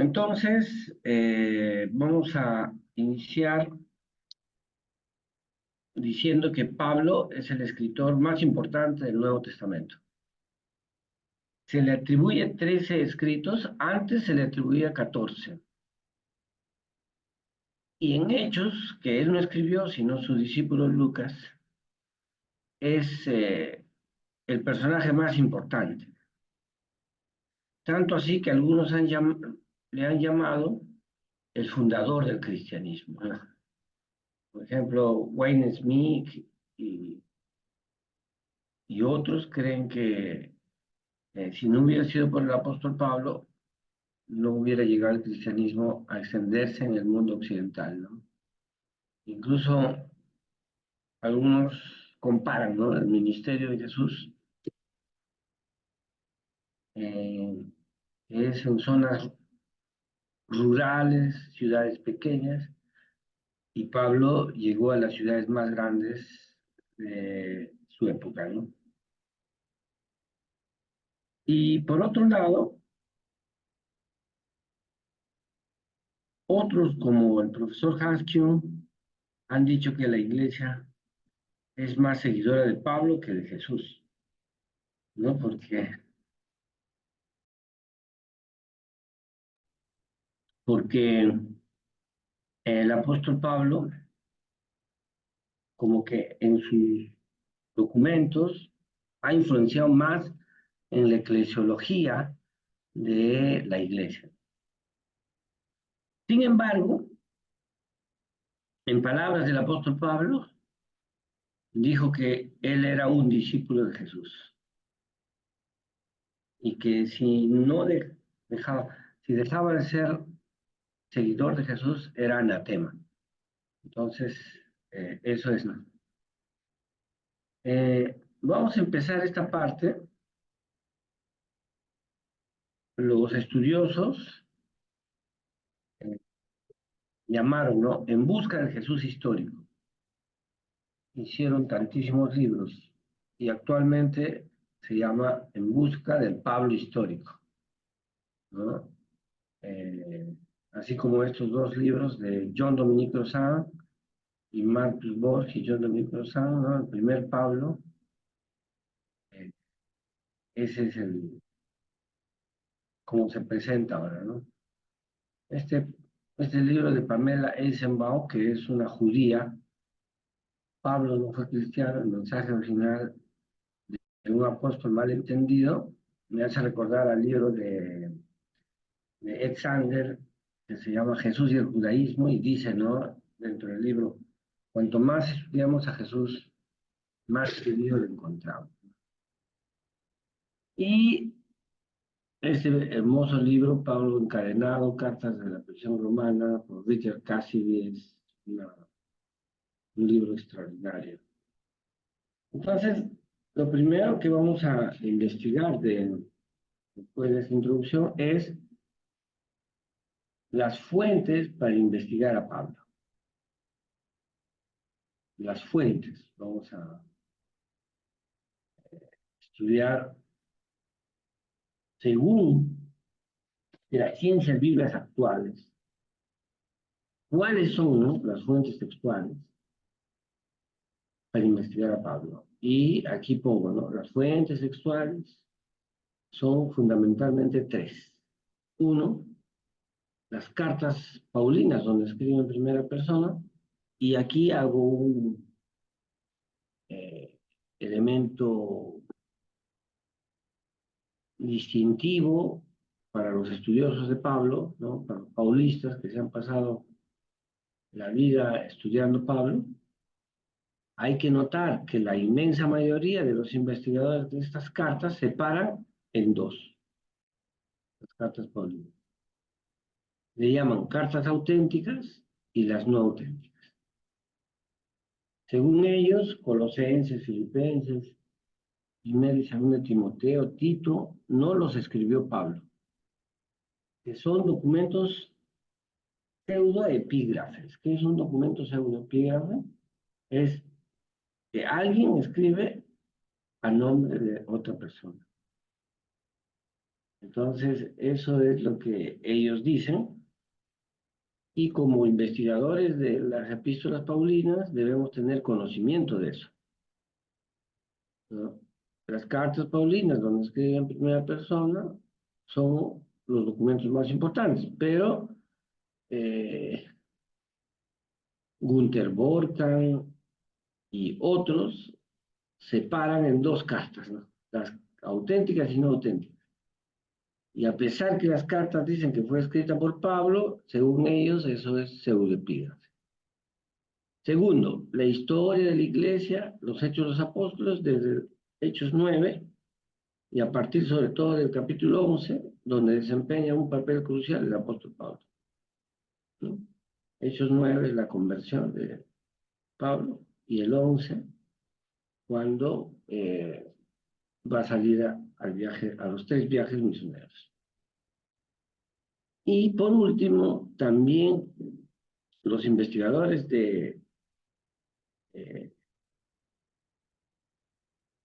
Entonces, vamos a iniciar diciendo que Pablo es el escritor más importante del Nuevo Testamento. Se le atribuye 13 escritos, antes se le atribuía 14. Y en Hechos, que él no escribió, sino su discípulo Lucas, es el personaje más importante. Tanto así que algunos le han llamado el fundador del cristianismo, ¿no? Por ejemplo, Wayne Smith y otros creen que si no hubiera sido por el apóstol Pablo, no hubiera llegado el cristianismo a extenderse en el mundo occidental, ¿no? Incluso algunos comparan, ¿no?, el ministerio de Jesús, es en zonas rurales, ciudades pequeñas, y Pablo llegó a las ciudades más grandes de su época, ¿no? Y por otro lado, otros como el profesor Hans Küng han dicho que la iglesia es más seguidora de Pablo que de Jesús, ¿no? Porque el apóstol Pablo, como que en sus documentos, ha influenciado más en la eclesiología de la iglesia. Sin embargo, en palabras del apóstol Pablo, dijo que él era un discípulo de Jesús y que si no dejaba de ser seguidor de Jesús, era anatema. Entonces, eso es, ¿no? Vamos a empezar esta parte. Los estudiosos llamaron, ¿no?, En busca del Jesús histórico. Hicieron tantísimos libros y actualmente se llama En busca del Pablo histórico, ¿no? Así como estos dos libros de John Dominic Crossan y Marcus Borg y John Dominic Crossan, ¿no? El primer Pablo, ese es el como se presenta ahora, ¿no? Este libro de Pamela Eisenbaum, que es una judía. Pablo no fue cristiano, el mensaje original de un apóstol malentendido, me hace recordar al libro de Ed Sander, que se llama Jesús y el judaísmo, y dice, ¿no?, dentro del libro, cuanto más estudiamos a Jesús, más querido lo encontramos. Y este hermoso libro, Pablo encadenado, Cartas de la prisión romana, por Richard Cassidy, es un libro extraordinario. Entonces, lo primero que vamos a investigar después de esta introducción es las fuentes para investigar a Pablo. Las fuentes. Vamos a estudiar según las ciencias bíblicas actuales. ¿Cuáles son, no?, las fuentes textuales para investigar a Pablo? Y aquí pongo, ¿no?, las fuentes textuales son fundamentalmente tres. Uno, las cartas paulinas, donde escribe en primera persona, y aquí hago un elemento distintivo para los estudiosos de Pablo, ¿no?, para los paulistas que se han pasado la vida estudiando Pablo. Hay que notar que la inmensa mayoría de los investigadores de estas cartas se paran en dos, las cartas paulinas. Le llaman cartas auténticas y las no auténticas. Según ellos, Colosenses, Filipenses, Primero y Segundo de Timoteo, Tito, no los escribió Pablo, que son documentos pseudoepígrafes. ¿Qué es un documento pseudoepígrafe? Es que alguien escribe a nombre de otra persona. Entonces, eso es lo que ellos dicen. Y como investigadores de las epístolas paulinas, debemos tener conocimiento de eso, ¿no? Las cartas paulinas, donde escriben en primera persona, son los documentos más importantes, pero eh, Gunther Borkan y otros separan en dos castas, ¿no? Las auténticas y no auténticas. Y a pesar que las cartas dicen que fue escrita por Pablo, según ellos eso es pseudepigrafía. Segundo, la historia de la iglesia, los hechos de los apóstoles, desde Hechos 9 y a partir sobre todo del capítulo 11, donde desempeña un papel crucial el apóstol Pablo, ¿no? Hechos 9 es la conversión de Pablo y el 11 cuando va a salir al viaje, a los 3 viajes misioneros. Y por último, también los investigadores eh,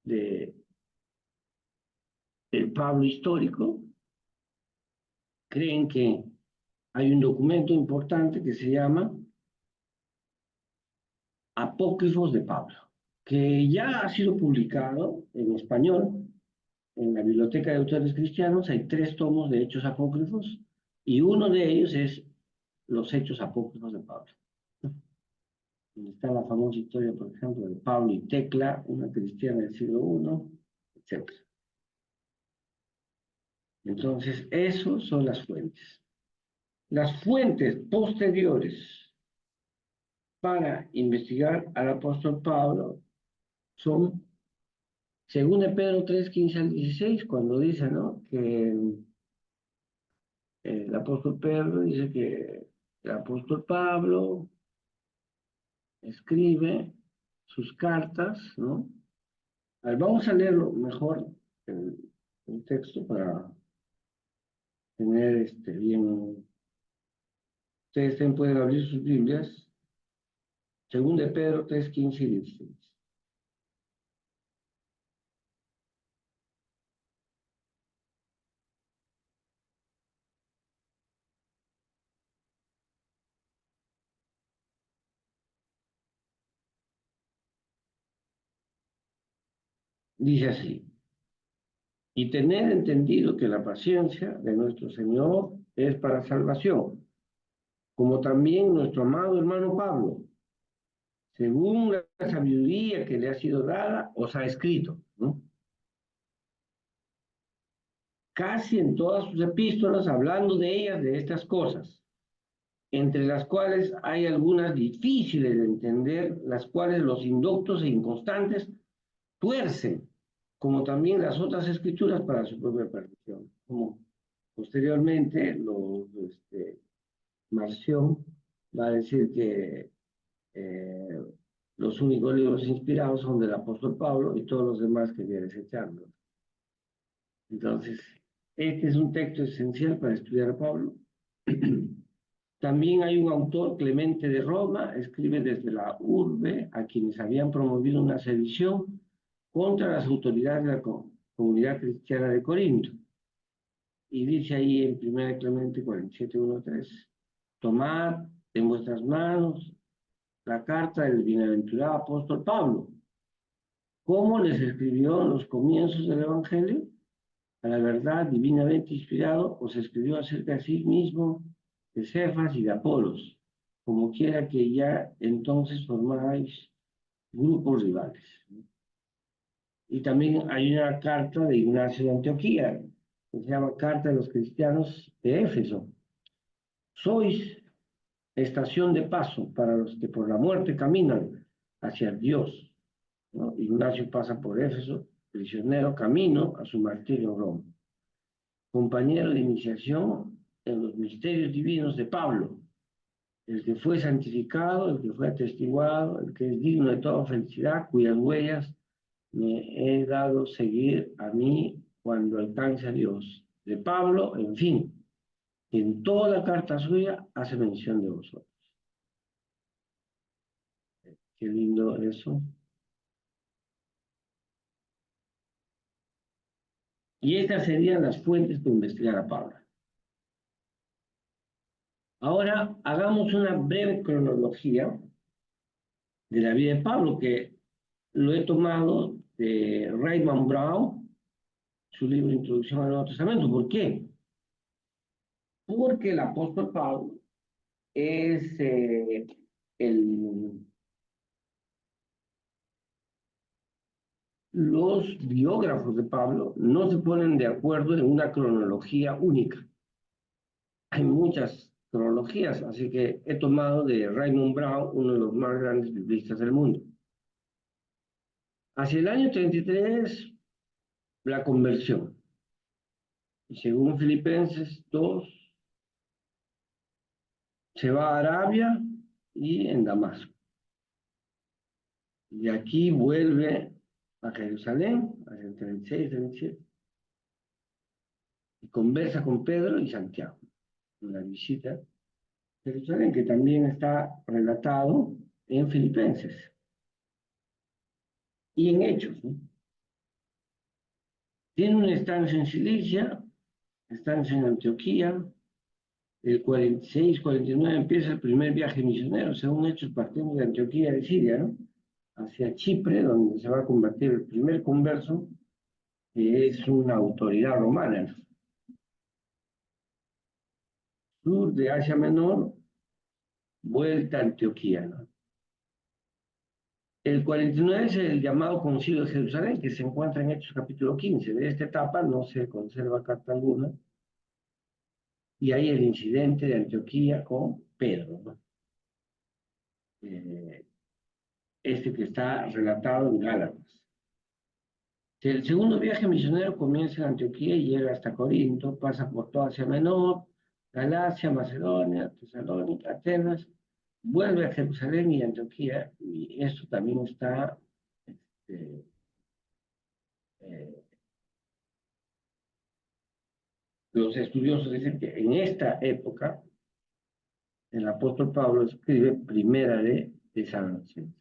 de el Pablo histórico creen que hay un documento importante que se llama Apócrifos de Pablo, que ya ha sido publicado en español en la Biblioteca de Autores Cristianos. Hay 3 tomos de Hechos Apócrifos y uno de ellos es los Hechos Apócrifos de Pablo, donde está la famosa historia, por ejemplo, de Pablo y Tecla, una cristiana del siglo I, etc. Entonces, esos son las fuentes. Las fuentes posteriores para investigar al apóstol Pablo son, según de Pedro 3, 15 al 16, cuando dice, ¿no?, que el apóstol Pedro dice que el apóstol Pablo escribe sus cartas, ¿no? A ver, vamos a leerlo mejor el, el texto para tener bien. Ustedes también pueden abrir sus Biblias, según de Pedro 3, 15 y 16. Dice así: y tener entendido que la paciencia de nuestro Señor es para salvación, como también nuestro amado hermano Pablo, según la sabiduría que le ha sido dada, os ha escrito, ¿no?, casi en todas sus epístolas, hablando de ellas, de estas cosas, entre las cuales hay algunas difíciles de entender, las cuales los indoctos e inconstantes tuercen, como también las otras escrituras para su propia perdición. Como posteriormente Marción va a decir que eh, los únicos libros inspirados son del apóstol Pablo y todos los demás quería desecharlos. Entonces, este es un texto esencial para estudiar a Pablo. También hay un autor, Clemente de Roma, escribe desde la urbe a quienes habían promovido una sedición contra las autoridades de la comunidad cristiana de Corinto. Y dice ahí en 1 Clemente 47:1-3, tomad en vuestras manos la carta del bienaventurado apóstol Pablo, cómo les escribió en los comienzos del Evangelio, a la verdad divinamente inspirado, os escribió acerca de sí mismo, de Cefas y de Apolos, como quiera que ya entonces formáis grupos rivales. Y también hay una carta de Ignacio de Antioquía, que se llama Carta de los Cristianos de Éfeso. Sois estación de paso para los que por la muerte caminan hacia Dios, ¿no? Ignacio pasa por Éfeso, prisionero, camino a su martirio en Roma. Compañero de iniciación en los misterios divinos de Pablo, el que fue santificado, el que fue atestiguado, el que es digno de toda felicidad, cuyas huellas me he dado seguir a mí cuando alcance a Dios. De Pablo, en fin, en toda carta suya hace mención de vosotros. Qué lindo eso. Y estas serían las fuentes para investigar a Pablo. Ahora hagamos una breve cronología de la vida de Pablo, que lo he tomado de Raymond Brown, su libro Introducción al Nuevo Testamento. ¿Por qué? Porque el apóstol Pablo es los biógrafos de Pablo no se ponen de acuerdo en una cronología única. Hay muchas cronologías, así que he tomado de Raymond Brown, uno de los más grandes biblistas del mundo. Hacia el año 33, la conversión. Y según Filipenses 2, se va a Arabia y en Damasco. Y aquí vuelve a Jerusalén, hacia el 36, 37, y conversa con Pedro y Santiago. Una visita a Jerusalén, que también está relatado en Filipenses y en Hechos, ¿no? Tiene una estancia en Cilicia, estancia en Antioquía. El 46-49 empieza el primer viaje misionero, según Hechos, partiendo de Antioquía de Siria, ¿no?, hacia Chipre, donde se va a convertir el primer converso, que es una autoridad romana, ¿no? Sur de Asia Menor, vuelta a Antioquía, ¿no? El 49 es el llamado Concilio de Jerusalén, que se encuentra en Hechos capítulo 15. De esta etapa no se conserva carta alguna. Y hay el incidente de Antioquía con Pedro, ¿no? Este que está relatado en Gálatas. El segundo viaje misionero comienza en Antioquía y llega hasta Corinto, pasa por toda Asia Menor, Galacia, Macedonia, Tesalónica, Atenas, vuelve a Jerusalén y Antioquía, y esto también está, este, eh, los estudiosos dicen que en esta época el apóstol Pablo escribe Primera de Tesalonicenses.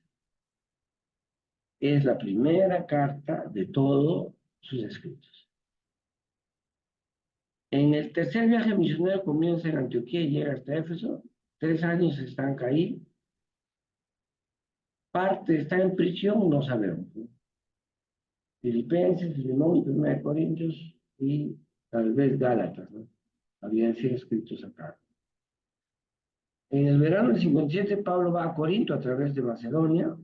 Es la primera carta de todos sus escritos. En el tercer viaje misionero comienza en Antioquía y llega hasta Éfeso. 3 años estanca ahí. Parte está en prisión, no sabemos, ¿no? Filipenses, Filemón, 1 de Corintios y tal vez Gálatas, ¿no?, habían sido escritos acá. En el verano del 57, Pablo va a Corinto a través de Macedonia,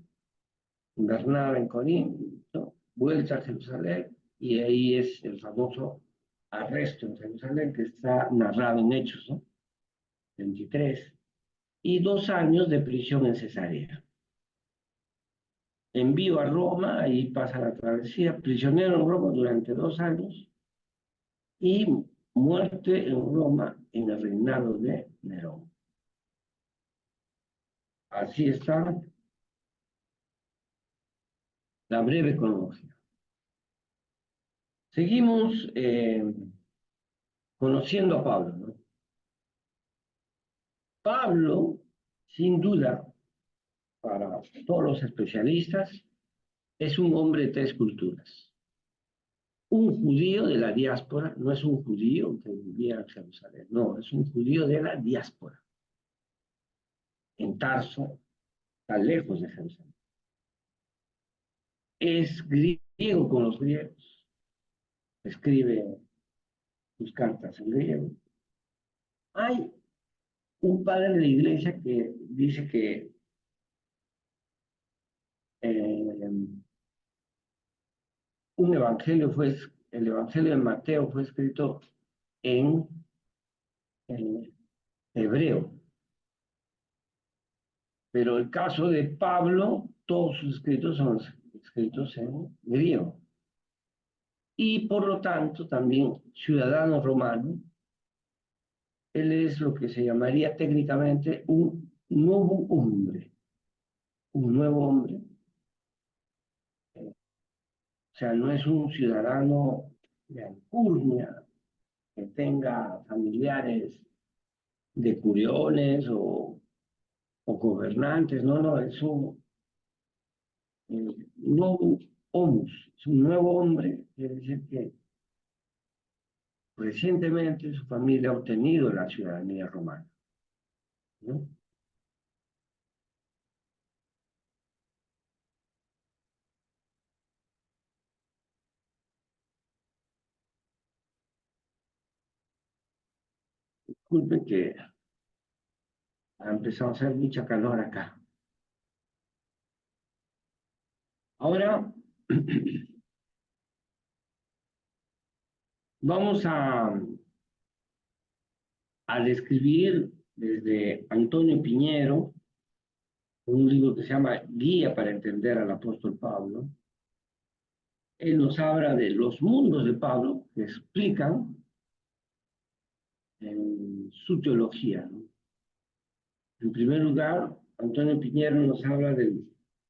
Bernabé en Corinto, vuelta a Jerusalén, y ahí es el famoso arresto en Jerusalén que está narrado en Hechos, ¿no?, 23, y 2 años de prisión en Cesarea. Envío a Roma, ahí pasa la travesía, prisionero en Roma durante 2 años, y muerte en Roma en el reinado de Nerón. Así está la breve cronología. Seguimos conociendo a Pablo, ¿no? Pablo, sin duda, para todos los especialistas, es un hombre de 3 culturas. Un judío de la diáspora, no es un judío que vivía en Jerusalén, no, es un judío de la diáspora, en Tarso, tan lejos de Jerusalén. Es griego con los griegos, escribe sus cartas en griego. Hay un padre de la iglesia que dice que un evangelio el evangelio de Mateo fue escrito en hebreo, pero el caso de Pablo, todos sus escritos son escritos en griego. Y por lo tanto, también ciudadano romano, él es lo que se llamaría técnicamente un nuevo hombre, un nuevo hombre. O sea, no es un ciudadano de alcurnia que tenga familiares de curiones o gobernantes, no, no, es un nuevo homus, es un nuevo hombre, quiere decir que recientemente su familia ha obtenido la ciudadanía romana, ¿no? Disculpe que ha empezado a hacer mucha calor acá. Ahora vamos a describir desde Antonio Piñero un libro que se llama Guía para entender al apóstol Pablo. Él nos habla de los mundos de Pablo que explican en su teología, ¿no? En primer lugar, Antonio Piñero nos habla del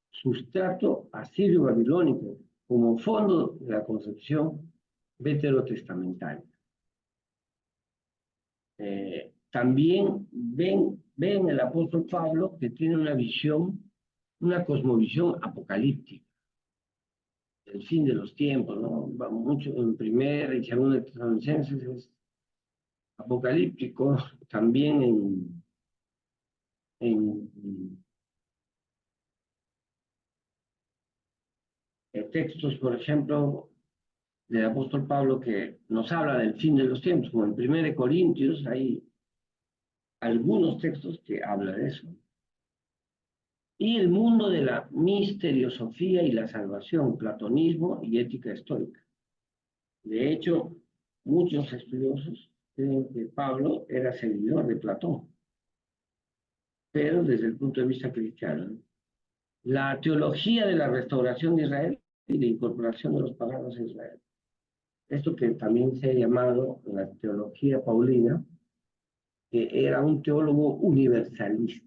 sustrato asirio-babilónico como fondo de la concepción veterotestamentaria. También ven el apóstol Pablo que tiene una visión, una cosmovisión apocalíptica, el fin de los tiempos, ¿no? Va mucho en primera y segunda de Tesalonicenses es apocalíptico, también en textos, por ejemplo, del apóstol Pablo que nos habla del fin de los tiempos, como en 1 Corintios, hay algunos textos que hablan de eso. Y el mundo de la misteriosofía y la salvación, platonismo y ética estoica. De hecho, muchos estudiosos creen que Pablo era seguidor de Platón, pero desde el punto de vista cristiano. La teología de la restauración de Israel y la incorporación de los paganos a Israel. Esto que también se ha llamado la teología paulina, que era un teólogo universalista,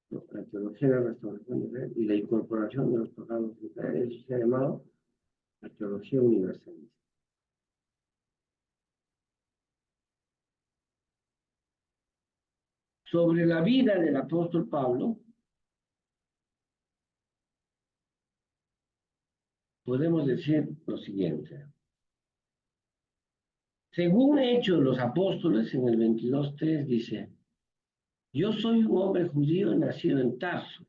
¿no? La teología de la restauración de Israel y la incorporación de los paganos a Israel. Eso se ha llamado la teología universalista. Sobre la vida del apóstol Pablo, podemos decir lo siguiente. Según Hechos de los Apóstoles, en el 22:3 dice, yo soy un hombre judío nacido en Tarso.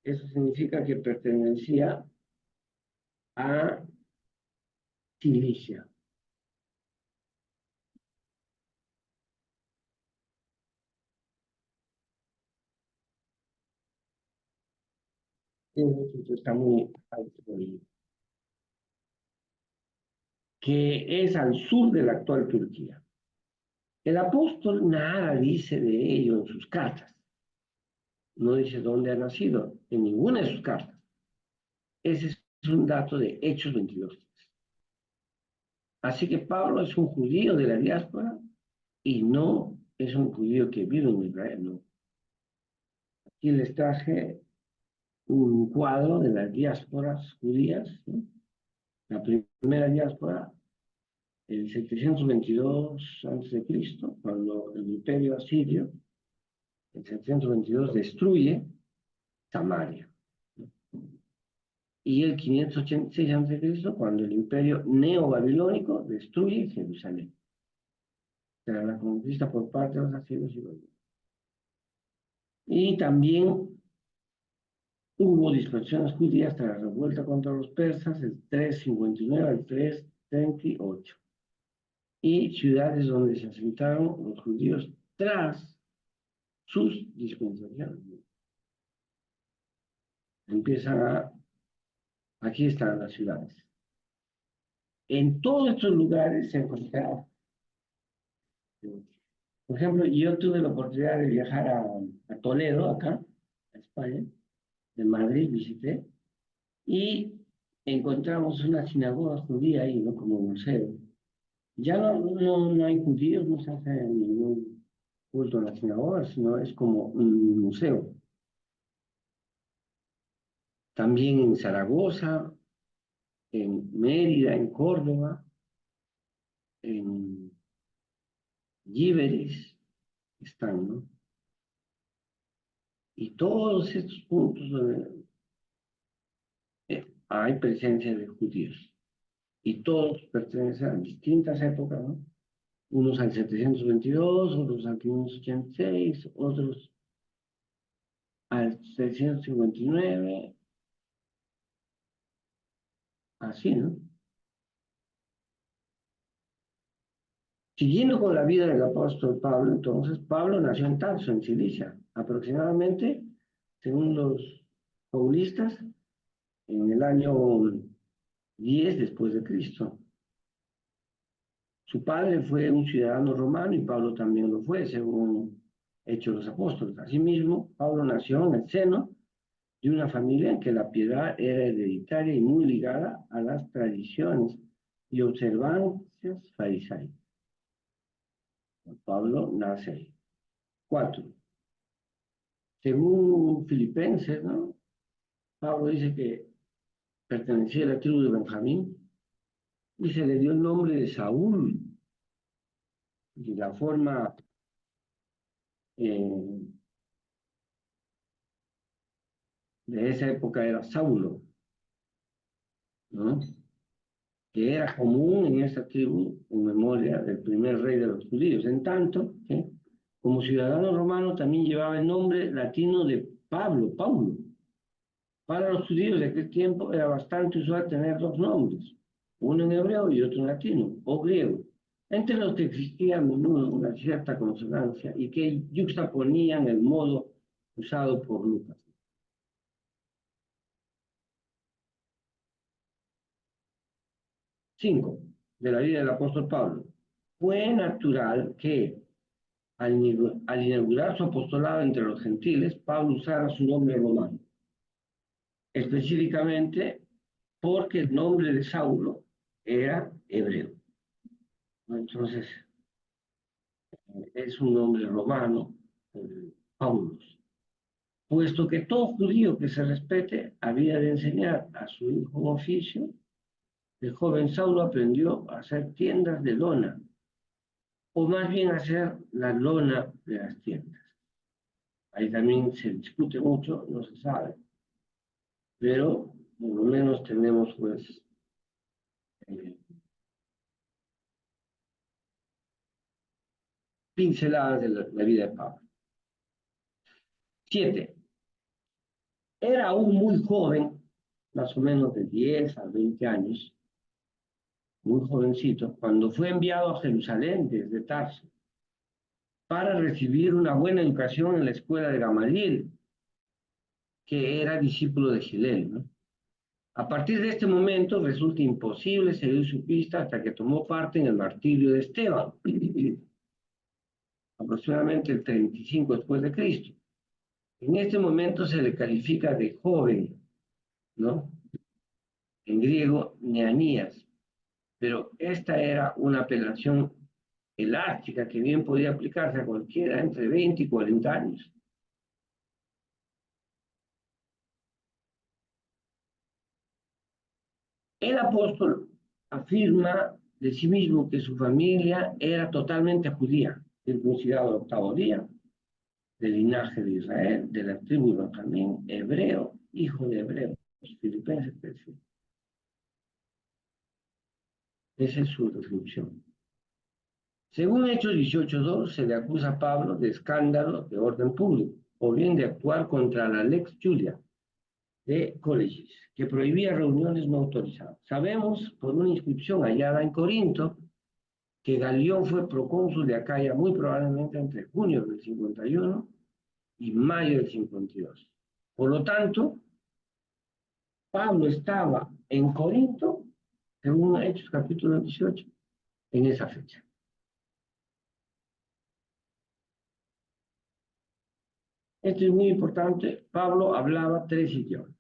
Eso significa que pertenecía a Cilicia. Eso está muy alto, que es al sur de la actual Turquía. El apóstol nada dice de ello en sus cartas. No dice dónde ha nacido, en ninguna de sus cartas. Ese es un dato de Hechos 22. Así que Pablo es un judío de la diáspora y no es un judío que vive en Israel, no. Aquí les traje un cuadro de las diásporas judías, ¿no? La primera diáspora, el 722 a.C., cuando el imperio asirio, en 722, destruye Samaria. Y el 586 a.C., cuando el imperio neobabilónico destruye Jerusalén. Tras la conquista por parte de los asirios y babilonios. Y también hubo dispersiones judías tras la revuelta contra los persas, el 359 al 338. Y ciudades donde se asentaron los judíos tras sus dispensaciones. Empiezan a, aquí están las ciudades. En todos estos lugares se encontraban. Por ejemplo, yo tuve la oportunidad de viajar a Toledo, acá, a España, de Madrid visité, y encontramos una sinagoga judía ahí, ¿no? Como museo. Ya no hay judíos, no se hace ningún culto en la sinagoga, sino es como un museo. También en Zaragoza, en Mérida, en Córdoba, en Giberes están, ¿no? Y todos estos puntos donde hay presencia de judíos. y todos pertenecen a distintas épocas, ¿no? Unos al 722, otros al 586, otros al 659, así, ¿no? Siguiendo con la vida del apóstol Pablo, entonces, Pablo nació en Tarso, en Cilicia, aproximadamente, según los paulistas, en el año 10 después de Cristo. Su padre fue un ciudadano romano y Pablo también lo fue, según Hechos de los Apóstoles. Asimismo, Pablo nació en el seno de una familia en que la piedad era hereditaria y muy ligada a las tradiciones y observancias farisaicas. Pablo nace ahí. 4. Según Filipenses, ¿no? Pablo dice que pertenecía a la tribu de Benjamín y se le dio el nombre de Saúl. Y la forma eh, de esa época era Saulo, ¿no? Que era común en esa tribu en memoria del primer rey de los judíos. En tanto, ¿sí? Como ciudadano romano también llevaba el nombre latino de Pablo, Paulo. Para los judíos de aquel tiempo era bastante usual tener dos nombres, uno en hebreo y otro en latino, o griego, entre los que existía a menudo una cierta consonancia y que yuxtaponían el modo usado por Lucas. 5. De la vida del apóstol Pablo. Fue natural que al inaugurar su apostolado entre los gentiles, Pablo usara su nombre romano, específicamente porque el nombre de Saulo era hebreo. Entonces, es un nombre romano, Paulus, puesto que todo judío que se respete había de enseñar a su hijo un oficio. El joven Saulo aprendió a hacer tiendas de lona, o más bien a hacer la lona de las tiendas. Ahí también se discute mucho, no se sabe, pero por lo menos tenemos pues eh, pinceladas de la vida de Pablo. 7. Era aún muy joven, más o menos de 10 a 20 años, muy jovencito, cuando fue enviado a Jerusalén desde Tarso para recibir una buena educación en la escuela de Gamaliel, que era discípulo de Gilel, ¿no? A partir de este momento resulta imposible seguir su pista hasta que tomó parte en el martirio de Esteban, aproximadamente el 35 después de Cristo. En este momento se le califica de joven, ¿no? En griego, neanías, pero esta era una apelación elástica que bien podía aplicarse a cualquiera entre 20 y 40 años. El apóstol afirma de sí mismo que su familia era totalmente judía, circuncidado al octavo día, del linaje de Israel, de la tribu de Benjamín, hebreo, hijo de hebreos, Filipenses 13. Esa es su descripción. Según Hechos 18:2, se le acusa a Pablo de escándalo de orden público, o bien de actuar contra la Lex Julia de Colegis, que prohibía reuniones no autorizadas. Sabemos por una inscripción hallada en Corinto que Galión fue procónsul de Acaya muy probablemente entre junio del 51 y mayo del 52. Por lo tanto, Pablo estaba en Corinto, según Hechos capítulo 18, en esa fecha. Esto es muy importante. Pablo hablaba 3 idiomas.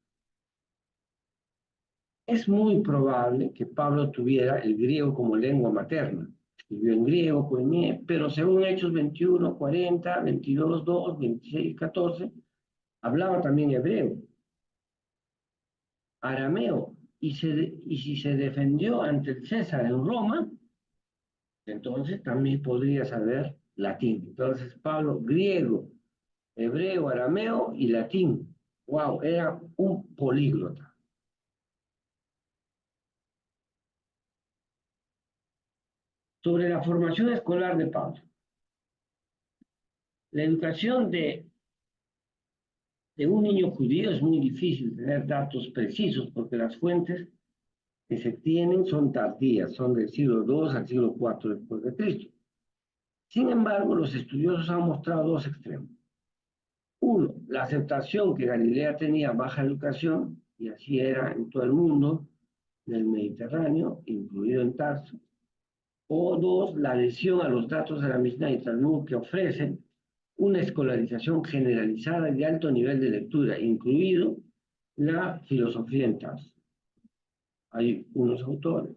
Es muy probable que Pablo tuviera el griego como lengua materna. Escribió en griego, koiné, pero según Hechos 21, 40, 22, 2, 26, 14, hablaba también hebreo, arameo, y si se defendió ante el César en Roma, entonces también podría saber latín. Entonces Pablo, griego, hebreo, arameo y latín. Wow, era un políglota. Sobre la formación escolar de Pablo. La educación de un niño judío es muy difícil tener datos precisos porque las fuentes que se tienen son tardías, son del siglo II al siglo IV después de Cristo. Sin embargo, los estudiosos han mostrado dos extremos. Uno, la aceptación que Galilea tenía baja educación, y así era en todo el mundo del Mediterráneo, incluido en Tarso. O dos, la adhesión a los datos de la Mishnah y Talmud que ofrecen una escolarización generalizada y de alto nivel de lectura, incluido la filosofía en Tarso. Hay unos autores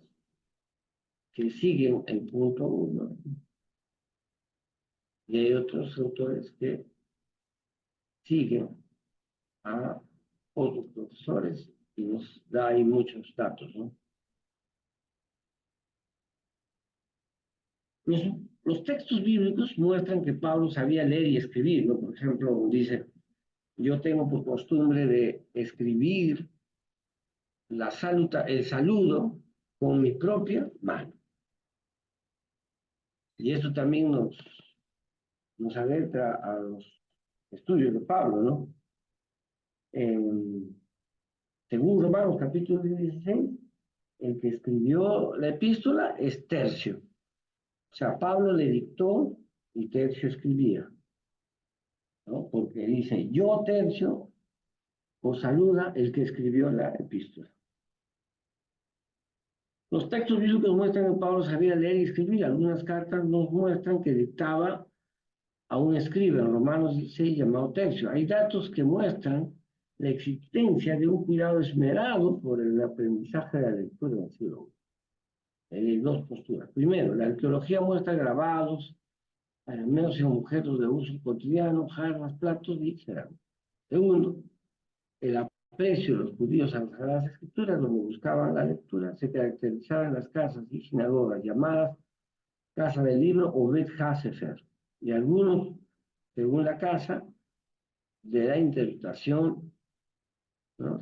que siguen el punto 1 y hay otros autores que siguen a otros profesores y nos da ahí muchos datos, ¿no? Los, los textos bíblicos muestran que Pablo sabía leer y escribir, ¿no? Por ejemplo, dice, yo tengo por costumbre de escribir el saludo con mi propia mano. Y esto también nos adentra a los estudios de Pablo, ¿no? Según Romanos capítulo 16, el que escribió la epístola es Tercio. O sea, Pablo le dictó y Tercio escribía, ¿no? Porque dice, yo Tercio os saluda el que escribió la epístola. Los textos bíblicos muestran que Pablo sabía leer y escribir. Algunas cartas nos muestran que dictaba a un escriba en Romanos 16 llamado Tercio. Hay datos que muestran la existencia de un cuidado esmerado por el aprendizaje de la lectura del siglo I. Hay dos posturas. Primero, la arqueología muestra grabados, al menos en objetos de uso cotidiano, jarras, platos y cerámica. Segundo, el aprecio de los judíos a las Sagradas Escrituras, donde buscaban la lectura, se caracterizaba en las casas y sinagogas llamadas Casa del Libro o Bet HaSefer, y algunos, según la casa, de la interpretación, ¿no?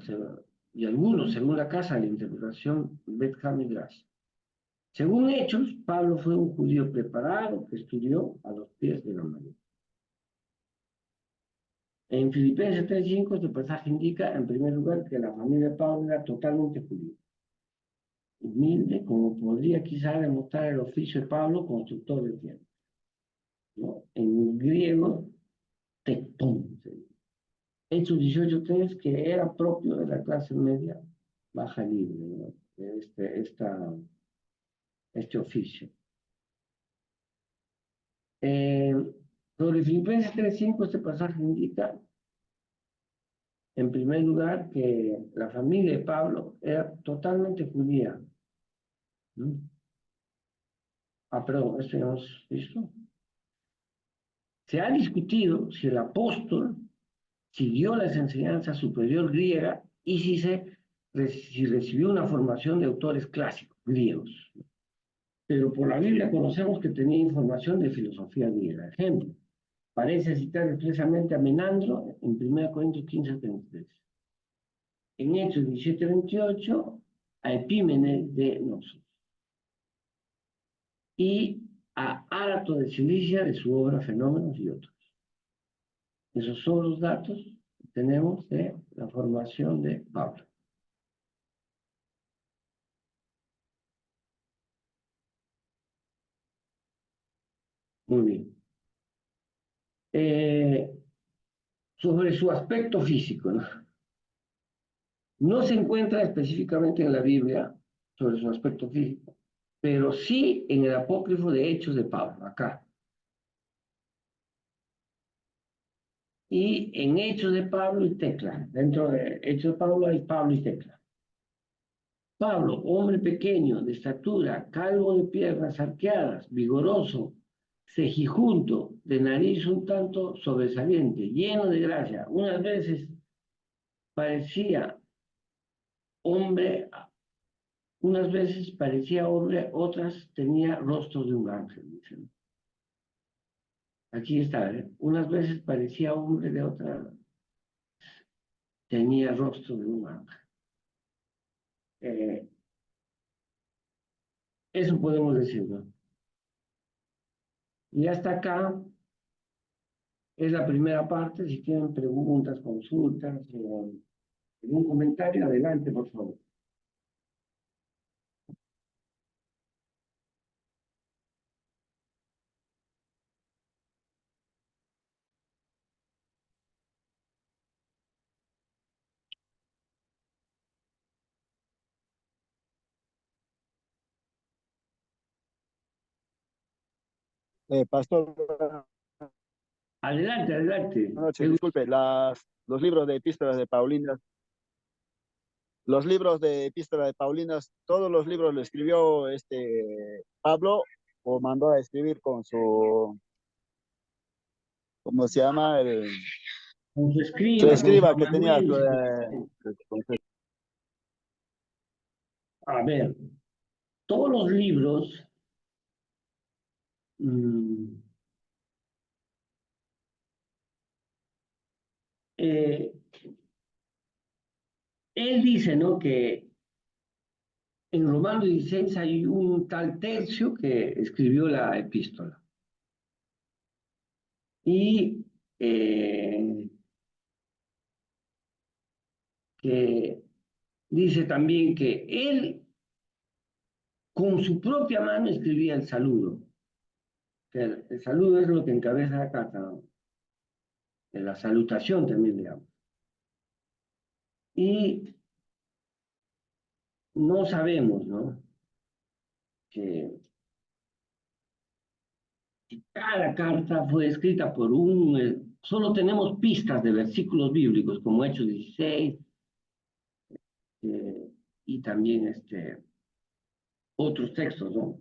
Y algunos, según la casa, de la interpretación Bet HaMidrash. Según Hechos, Pablo fue un judío preparado que estudió a los pies de la mayoría. En Filipenses 3:5 este pasaje indica, en primer lugar, que la familia de Pablo era totalmente judía. Humilde, como podría quizá demostrar el oficio de Pablo, constructor de tierra, ¿no? En griego, tectón. Hechos 18:3, que era propio de la clase media baja libre, ¿no? Este oficio. Eh, Sobre Filipenses 3:5 este pasaje indica, en primer lugar, que la familia de Pablo era totalmente judía, ¿no? Perdón, esto ya hemos visto. Se ha discutido si el apóstol siguió las enseñanzas superior griega y si recibió una formación de autores clásicos griegos. Pero por la Biblia conocemos que tenía información de filosofía griega. Ejemplo, parece citar expresamente a Menandro en 1 Corintios 15:33. En Hechos 17:28, a Epímenes de Nossos. Y a Árato de Cilicia de su obra Fenómenos y otros. Esos son los datos que tenemos de la formación de Pablo. Muy bien. Sobre su aspecto físico, ¿no? No se encuentra específicamente en la Biblia sobre su aspecto físico, pero sí en el apócrifo de Hechos de Pablo, acá. Y en Hechos de Pablo y Tecla. Dentro de Hechos de Pablo hay Pablo y Tecla. Pablo, hombre pequeño, de estatura, calvo de piernas arqueadas, vigoroso, cejijunto, de nariz un tanto sobresaliente, lleno de gracia. Unas veces parecía hombre, unas veces parecía hombre, otras tenía rostro de un ángel, dicen. Aquí está, ¿eh? Unas veces parecía hombre, de otra tenía rostro de un ángel. Eso podemos decir, ¿no? Y hasta acá es la primera parte. Si tienen preguntas, consultas o algún comentario, adelante, por favor. Pastor, Adelante, adelante. buenas noches. Disculpe, los libros de epístolas de Paulinas, los libros de epístola de Paulinas, todos los libros lo escribió Pablo o mandó a escribir con su, ¿cómo se llama? Con su Su escriba, con su escriba que tenía. amanuense. A ver, todos los libros, mm, eh, él dice, ¿no? Que en Romanos 16 hay un tal Tercio que escribió la epístola. Y que dice también que él con su propia mano escribía el saludo. Que el saludo es lo que encabeza la carta, ¿no? La salutación también, digamos. Y no sabemos, ¿no? Que cada carta fue escrita por solo tenemos pistas de versículos bíblicos, como Hechos 16, y también otros textos, ¿no?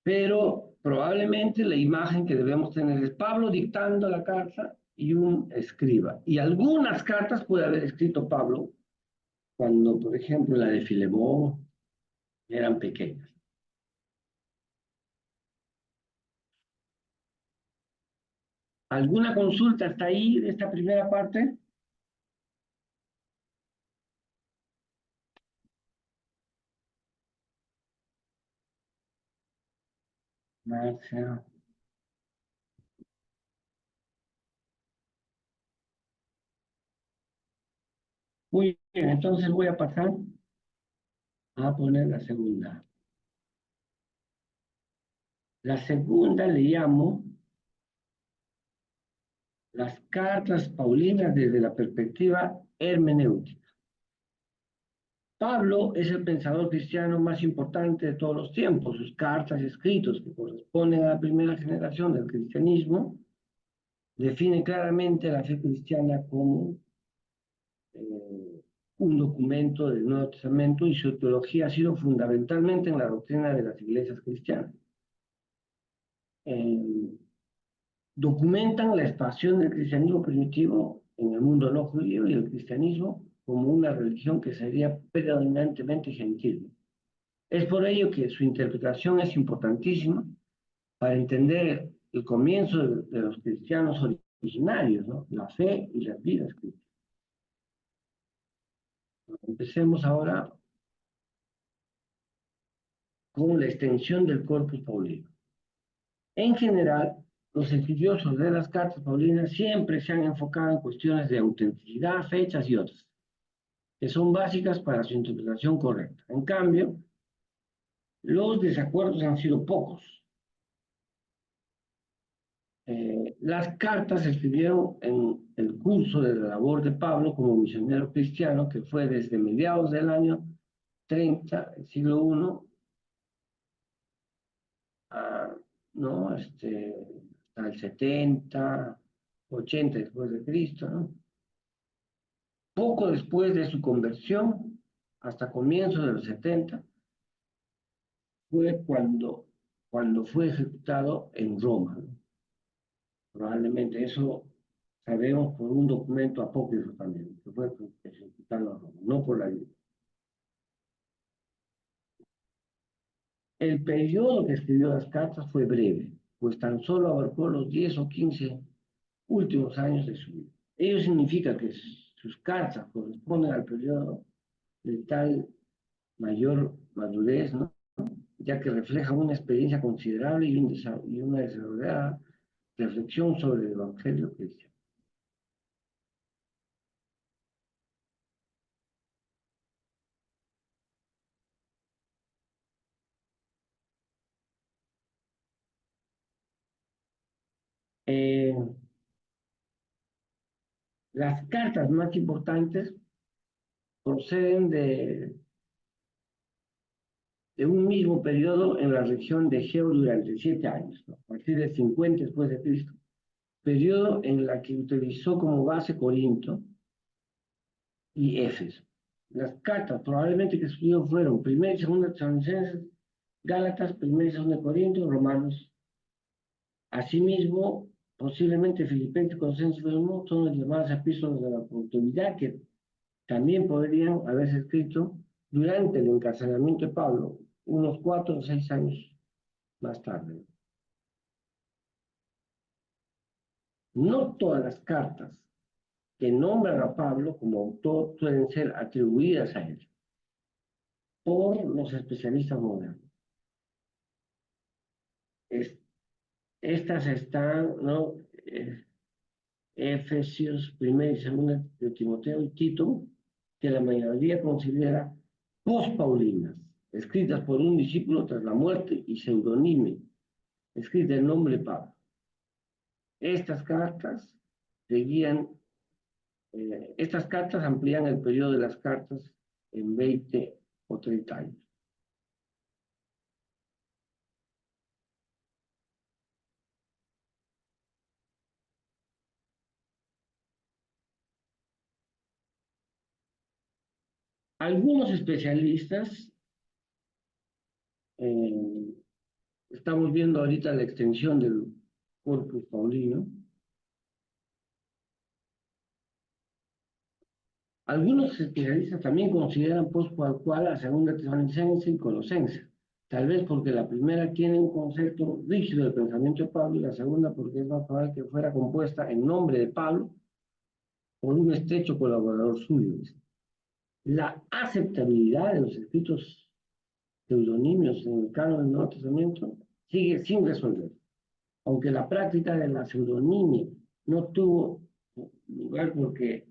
Pero probablemente la imagen que debemos tener es Pablo dictando la carta y un escriba. Y algunas cartas puede haber escrito Pablo cuando, por ejemplo, la de Filemón eran pequeñas. ¿Alguna consulta hasta ahí de esta primera parte? Marcia. Muy bien, entonces voy a pasar a poner la segunda. La segunda le llamo las cartas paulinas desde la perspectiva hermenéutica. Pablo es el pensador cristiano más importante de todos los tiempos. Sus cartas y escritos, que corresponden a la primera generación del cristianismo, definen claramente la fe cristiana como un documento del Nuevo Testamento y su teología ha sido fundamentalmente en la doctrina de las iglesias cristianas. Eh, Documentan la expansión del cristianismo primitivo en el mundo no judío y el cristianismo como una religión que sería predominantemente gentil. Es por ello que su interpretación es importantísima para entender el comienzo de los cristianos originarios, ¿no? La fe y las vidas cristianas. Empecemos ahora con la extensión del corpus paulino. En general, los estudiosos de las cartas paulinas siempre se han enfocado en cuestiones de autenticidad, fechas y otras, que son básicas para su interpretación correcta. En cambio, los desacuerdos han sido pocos. Las cartas se escribieron en el curso de la labor de Pablo como misionero cristiano, que fue desde mediados del año 30, el siglo I, a, ¿no? Hasta el 70, 80 después de Cristo, ¿no? Poco después de su conversión, hasta comienzos de los 70, fue cuando fue ejecutado en Roma, ¿no? Probablemente eso sabemos por un documento apócrifo también, que fue ejecutado en Roma, no por la Biblia. El periodo que escribió las cartas fue breve, pues tan solo abarcó los 10 o 15 últimos años de su vida. Ello significa que sus cartas corresponden al periodo de tal mayor madurez, ¿no? ya que refleja una experiencia considerable y una desarrollada reflexión sobre el Evangelio cristiano. Eh, las cartas más importantes proceden de un mismo periodo en la región de Egeo durante 7 años, ¿no? A partir de 50 después de Cristo, periodo en la que utilizó como base Corinto y Éfeso. Las cartas probablemente que escribió fueron Primera y Segunda Tesalonicenses, Gálatas, Primera y Segunda Corintios, Romanos. Asimismo, posiblemente Filipenses, Colosenses y Filemón son las llamadas epístolas de la oportunidad que también podrían haberse escrito durante el encarcelamiento de Pablo, unos 4 o 6 años más tarde. No todas las cartas que nombran a Pablo como autor pueden ser atribuidas a él por los especialistas modernos. Estas están, ¿no? Efesios, primera y segunda de Timoteo y Tito, que la mayoría considera post-paulinas, escritas por un discípulo tras la muerte y pseudonime, escrita en nombre de Pablo. Estas cartas seguían, estas cartas amplían el periodo de las cartas en 20 o 30 años. Algunos especialistas, estamos viendo ahorita la extensión del Corpus Paulino. Algunos especialistas también consideran post-pascual a Segunda Tesalonicense y Colosense, tal vez porque la primera tiene un concepto rígido del pensamiento de Pablo y la segunda porque es más probable que fuera compuesta en nombre de Pablo por un estrecho colaborador suyo. La aceptabilidad de los escritos pseudonimios en el canon del Nuevo Testamento sigue sin resolver, aunque la práctica de la pseudonimia no tuvo lugar porque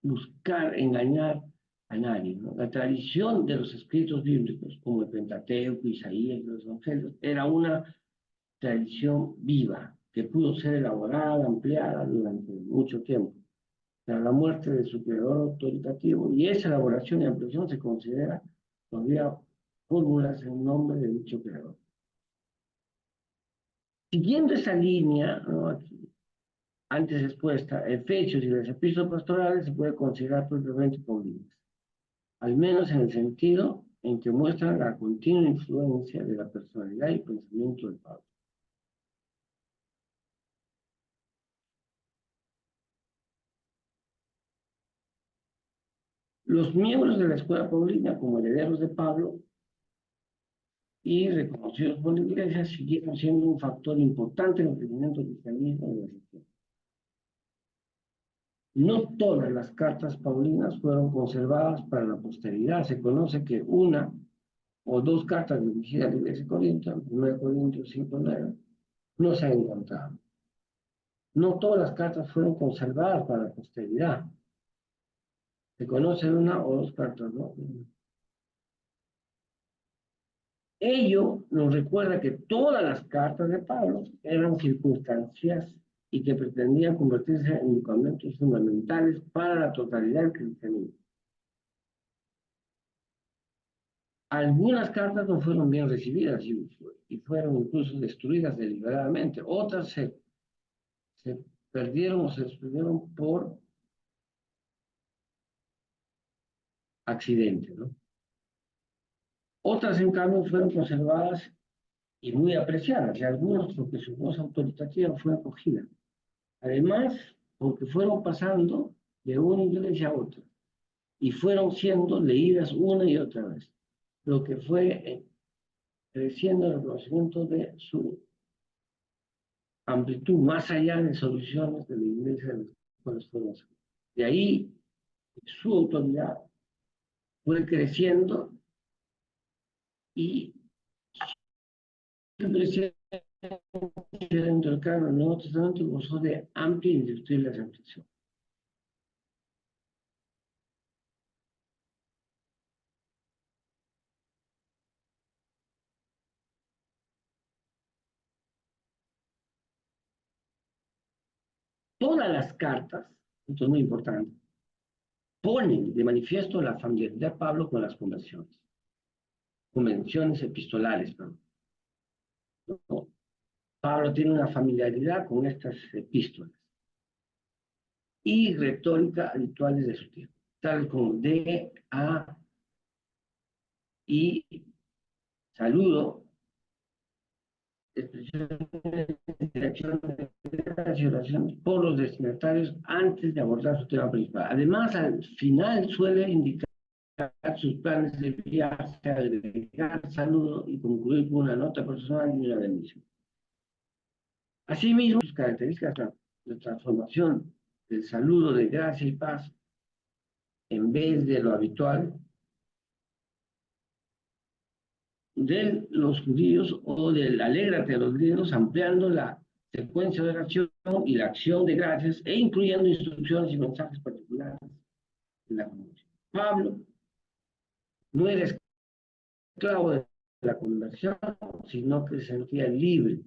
buscar engañar a nadie, ¿no? La tradición de los escritos bíblicos, como el Pentateuco, Isaías y los Evangelios, era una tradición viva que pudo ser elaborada, ampliada durante mucho tiempo. Tras la muerte de su creador autoritativo, y esa elaboración y ampliación se considera todavía fórmulas en nombre de dicho creador. Siguiendo esa línea, ¿no? Aquí, antes expuesta, Efesios y las epístolas pastorales se puede considerar propiamente paulinas, al menos en el sentido en que muestran la continua influencia de la personalidad y pensamiento de Pablo. Los miembros de la escuela paulina, como herederos de Pablo y reconocidos por la Iglesia, siguieron siendo un factor importante en el crecimiento del cristianismo de la región. No todas las cartas paulinas fueron conservadas para la posteridad. Se conoce que una o dos cartas dirigidas a la Iglesia de Corinto, 1 Corintios 5:9, no se han encontrado. No todas las cartas fueron conservadas para la posteridad. Se conocen una o dos cartas, ¿no? Ello nos recuerda que todas las cartas de Pablo eran circunstancias y que pretendían convertirse en documentos fundamentales para la totalidad del cristianismo. Algunas cartas no fueron bien recibidas y fueron incluso destruidas deliberadamente. Otras se perdieron o se destruyeron por accidente, ¿no? Otras, en cambio, fueron conservadas y muy apreciadas, y algunas porque su voz autoritativa fue acogida. Además, porque fueron pasando de una iglesia a otra y fueron siendo leídas una y otra vez, lo que fue creciendo el conocimiento de su amplitud, más allá de soluciones de la iglesia de las cuales fueron. De ahí, su autoridad fue creciendo y presente dentro del canon del Nuevo Testamento gozó de amplia y indiscutible aceptación. Todas las cartas, esto es muy importante, ponen de manifiesto la familiaridad de Pablo con las convenciones epistolares. ¿No? Pablo tiene una familiaridad con estas epístolas y retórica habituales de su tiempo, tal como de, a, y, saludo, expresiones de acción y oraciones por los destinatarios antes de abordar su tema principal. Además, al final suele indicar sus planes de viaje, agregar saludo y concluir con una nota personal y una bendición. Asimismo, sus características de transformación del saludo de gracia y paz en vez de lo habitual de los judíos o del alégrate de los griegos, ampliando la secuencia de oración y la acción de gracias e incluyendo instrucciones y mensajes particulares en la comunidad. Pablo no era esclavo de la conversión, sino que se sentía libre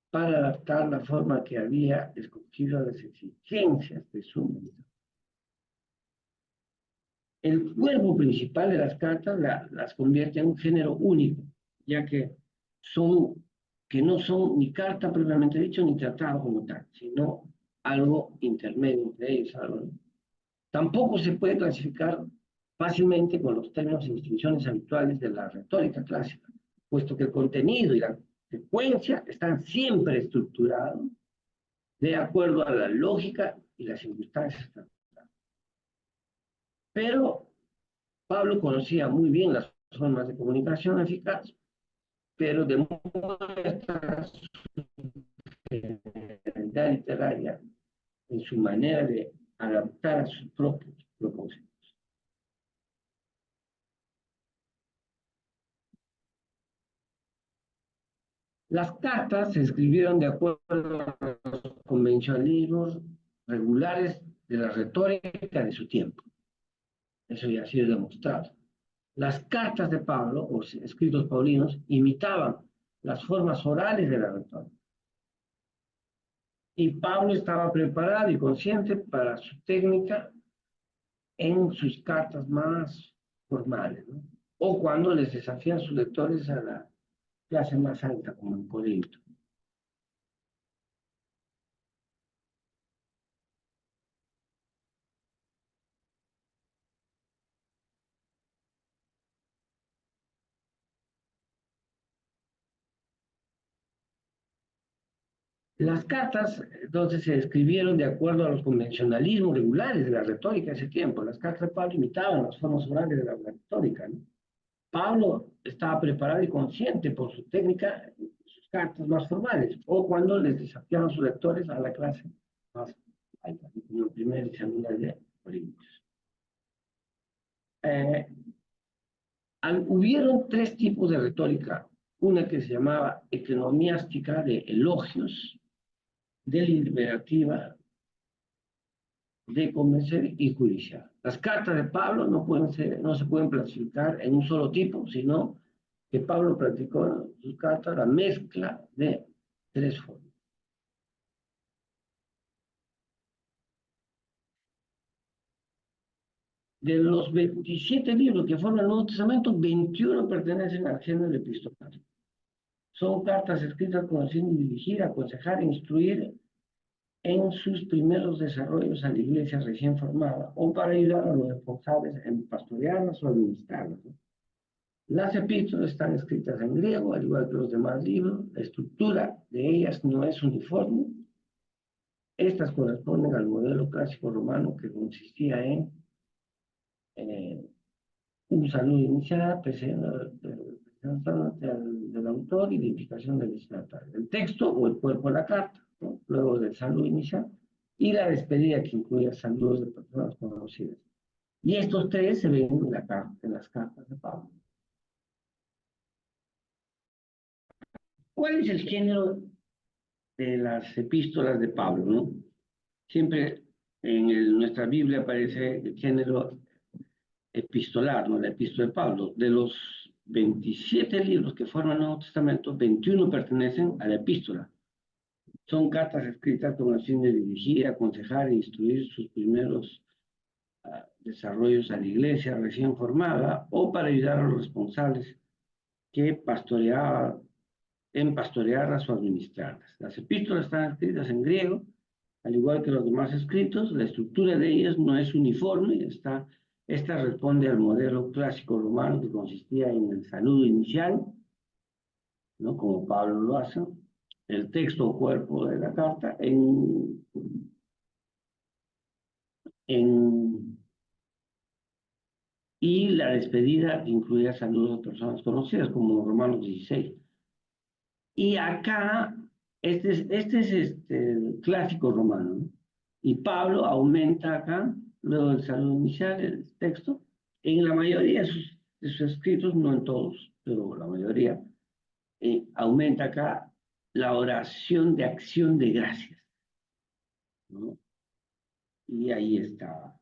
para adaptar la forma que había escogido a las exigencias de su vida. El cuerpo principal de las cartas las convierte en un género único, ya que no son ni carta propiamente dicho ni tratado como tal, sino algo intermedio entre ellos. Tampoco se puede clasificar fácilmente con los términos y distinciones habituales de la retórica clásica, puesto que el contenido y la secuencia están siempre estructurados de acuerdo a la lógica y las circunstancias. Pero Pablo conocía muy bien las formas de comunicación eficaz, pero demuestra su generalidad literaria en su manera de adaptar a sus propios propósitos. Las cartas se escribieron de acuerdo a los convencionalismos regulares de la retórica de su tiempo. Eso ya ha sido demostrado. Las cartas de Pablo, o escritos paulinos, imitaban las formas orales de la retórica. Y Pablo estaba preparado y consciente para su técnica en sus cartas más formales, ¿no? O cuando les desafían sus lectores a la clase más alta, como en Corinto. Las cartas, entonces, se escribieron de acuerdo a los convencionalismos regulares de la retórica de ese tiempo. Las cartas de Pablo imitaban las formas orales de la retórica, ¿no? Pablo estaba preparado y consciente por su técnica, sus cartas más formales, o cuando les desafiaban a sus lectores a la clase más alta, como primera y segunda de Corintios. Hubieron tres tipos de retórica. Una que se llamaba economiástica, de elogios, deliberativa, de convencer y judicial. Las cartas de Pablo no se pueden clasificar en un solo tipo, sino que Pablo practicó en sus cartas la mezcla de tres formas. De los 27 libros que forman el Nuevo Testamento, 21 pertenecen al género epistolar. Son cartas escritas con el fin de dirigir, aconsejar e instruir en sus primeros desarrollos a la iglesia recién formada o para ayudar a los responsables en pastorearlas o administrarlas, ¿no? Las epístolas están escritas en griego, al igual que los demás libros. La estructura de ellas no es uniforme. Estas corresponden al modelo clásico romano, que consistía en un saludo inicial, del autor, identificación del destinatario, el texto o el cuerpo de la carta, ¿no? Luego del saludo inicial, y la despedida, que incluye saludos de personas conocidas. Y estos tres se ven en las cartas de Pablo. ¿Cuál es el género de las epístolas de Pablo, no? Siempre nuestra Biblia aparece el género epistolar, ¿no? La epístola de Pablo. De los 27 libros que forman el Nuevo Testamento, 21 pertenecen a la epístola. Son cartas escritas con el fin de dirigir, aconsejar e instruir sus primeros desarrollos a la iglesia recién formada o para ayudar a los responsables que pastorearlas o administrarlas. Las epístolas están escritas en griego, al igual que los demás escritos. La estructura de ellas no es uniforme. Esta responde al modelo clásico romano que consistía en el saludo inicial, ¿no? Como Pablo lo hace, el texto o cuerpo de la carta en y la despedida incluía saludos de personas conocidas, como Romanos 16. Y acá, el clásico romano, ¿no? Y Pablo aumenta acá, luego del saludo inicial, el texto, en la mayoría de sus escritos, no en todos, pero la mayoría, aumenta acá la oración de acción de gracias, ¿no? Y ahí está.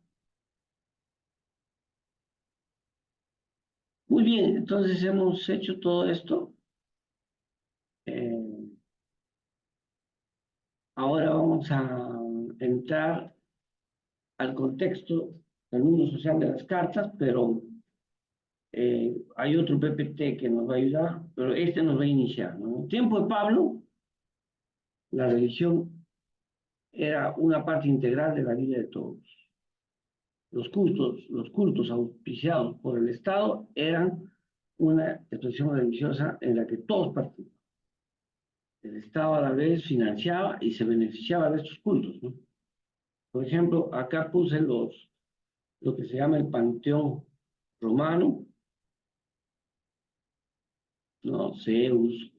Muy bien, entonces hemos hecho todo esto. Eh, Ahora vamos a entrar al contexto del mundo social de las cartas, pero hay otro PPT que nos va a ayudar, pero este nos va a iniciar, ¿no? En el tiempo de Pablo, la religión era una parte integral de la vida de todos. Los cultos auspiciados por el Estado eran una expresión religiosa en la que todos participaban. El Estado a la vez financiaba y se beneficiaba de estos cultos, ¿no? Por ejemplo, acá puse lo que se llama el panteón romano, ¿no? Zeus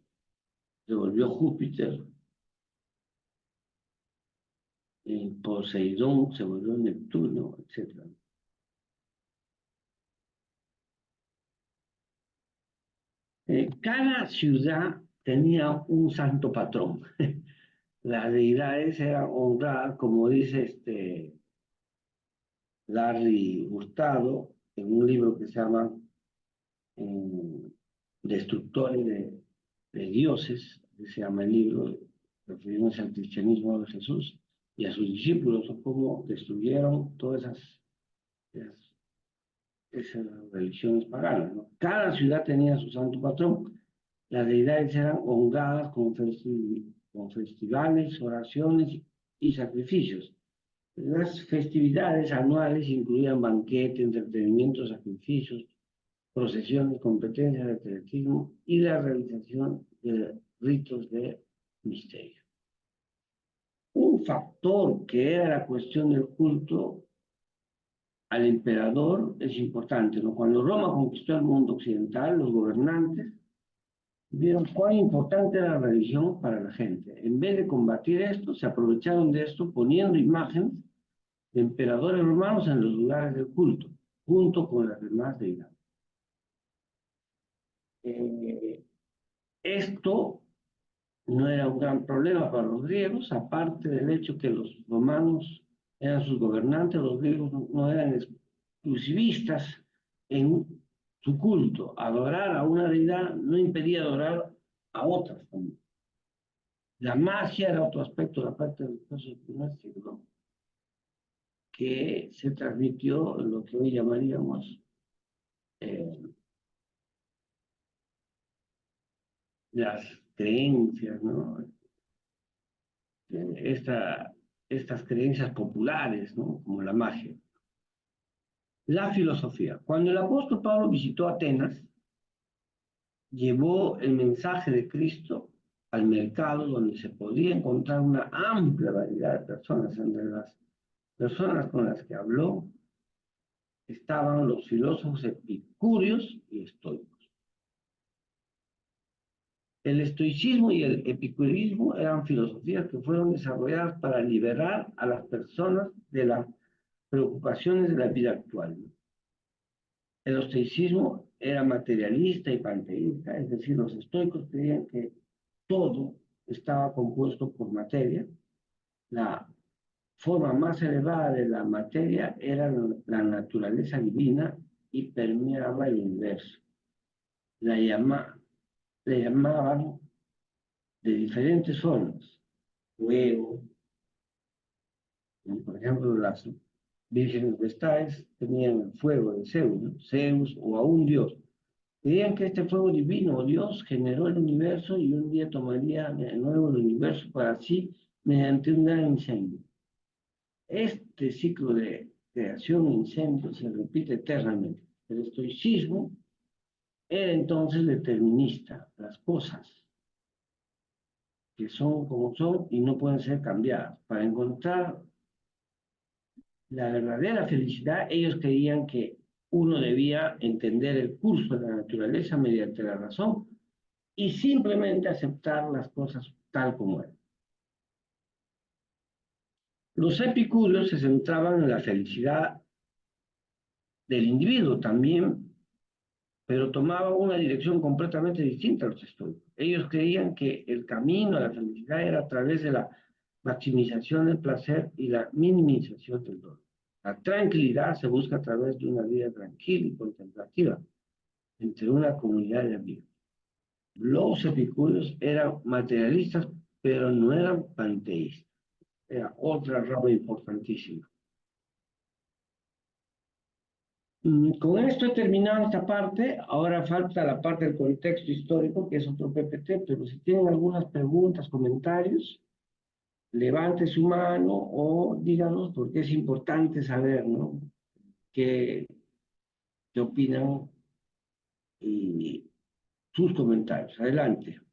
se volvió Júpiter, Poseidón se volvió Neptuno, etc. Cada ciudad tenía un santo patrón. Las deidades eran honradas, como dice Larry Hurtado, en un libro que se llama eh, Destructores de Dioses, que se llama el libro, refiriéndose al cristianismo de Jesús y a sus discípulos, o cómo destruyeron todas esas religiones paganas, ¿no? Cada ciudad tenía su santo patrón. Las deidades eran honradas con festivales, oraciones y sacrificios. Las festividades anuales incluían banquetes, entretenimientos, sacrificios, procesiones, competencias de atletismo y la realización de ritos de misterio. Un factor que era la cuestión del culto al emperador es importante, ¿no? Cuando Roma conquistó el mundo occidental, los gobernantes vieron cuán importante era la religión para la gente. En vez de combatir esto, se aprovecharon de esto poniendo imágenes de emperadores romanos en los lugares del culto, junto con las demás deidades. Esto no era un gran problema para los griegos, aparte del hecho que los romanos eran sus gobernantes, los griegos no eran exclusivistas en su culto. Adorar a una deidad no impedía adorar a otras también. La magia era otro aspecto de la parte del primer siglo que se transmitió en lo que hoy llamaríamos eh, las creencias, ¿no? Esta, estas creencias populares, ¿no? Como la magia. La filosofía. Cuando el apóstol Pablo visitó Atenas, llevó el mensaje de Cristo al mercado donde se podía encontrar una amplia variedad de personas. Entre las personas con las que habló estaban los filósofos epicúreos y estoicos. El estoicismo y el epicureísmo eran filosofías que fueron desarrolladas para liberar a las personas de las preocupaciones de la vida actual. El estoicismo era materialista y panteísta, es decir, los estoicos creían que todo estaba compuesto por materia. La forma más elevada de la materia era la naturaleza divina y permeaba el universo. La, llama, le llamaban de diferentes formas. Fuego, por ejemplo, las vírgenes vestales tenían el fuego de Zeus, ¿no? Zeus o aún Dios. Creían que este fuego divino o Dios generó el universo y un día tomaría de nuevo el universo para así mediante un gran incendio. Este ciclo de creación e incendio se repite eternamente. El estoicismo era entonces determinista. Las cosas que son como son y no pueden ser cambiadas. Para encontrar la verdadera felicidad, ellos creían que uno debía entender el curso de la naturaleza mediante la razón y simplemente aceptar las cosas tal como eran. Los epicúreos se centraban en la felicidad del individuo también, pero tomaban una dirección completamente distinta a los estoicos. Ellos creían que el camino a la felicidad era a través de la maximización del placer y la minimización del dolor. La tranquilidad se busca a través de una vida tranquila y contemplativa entre una comunidad de amigos. Los epicúreos eran materialistas, pero no eran panteístas. Era otra rama importantísima. Con esto he terminado esta parte. Ahora falta la parte del contexto histórico, que es otro PPT, pero si tienen algunas preguntas, comentarios, levante su mano o díganos, porque es importante saber, ¿no? ¿Qué opinan y sus comentarios? Adelante.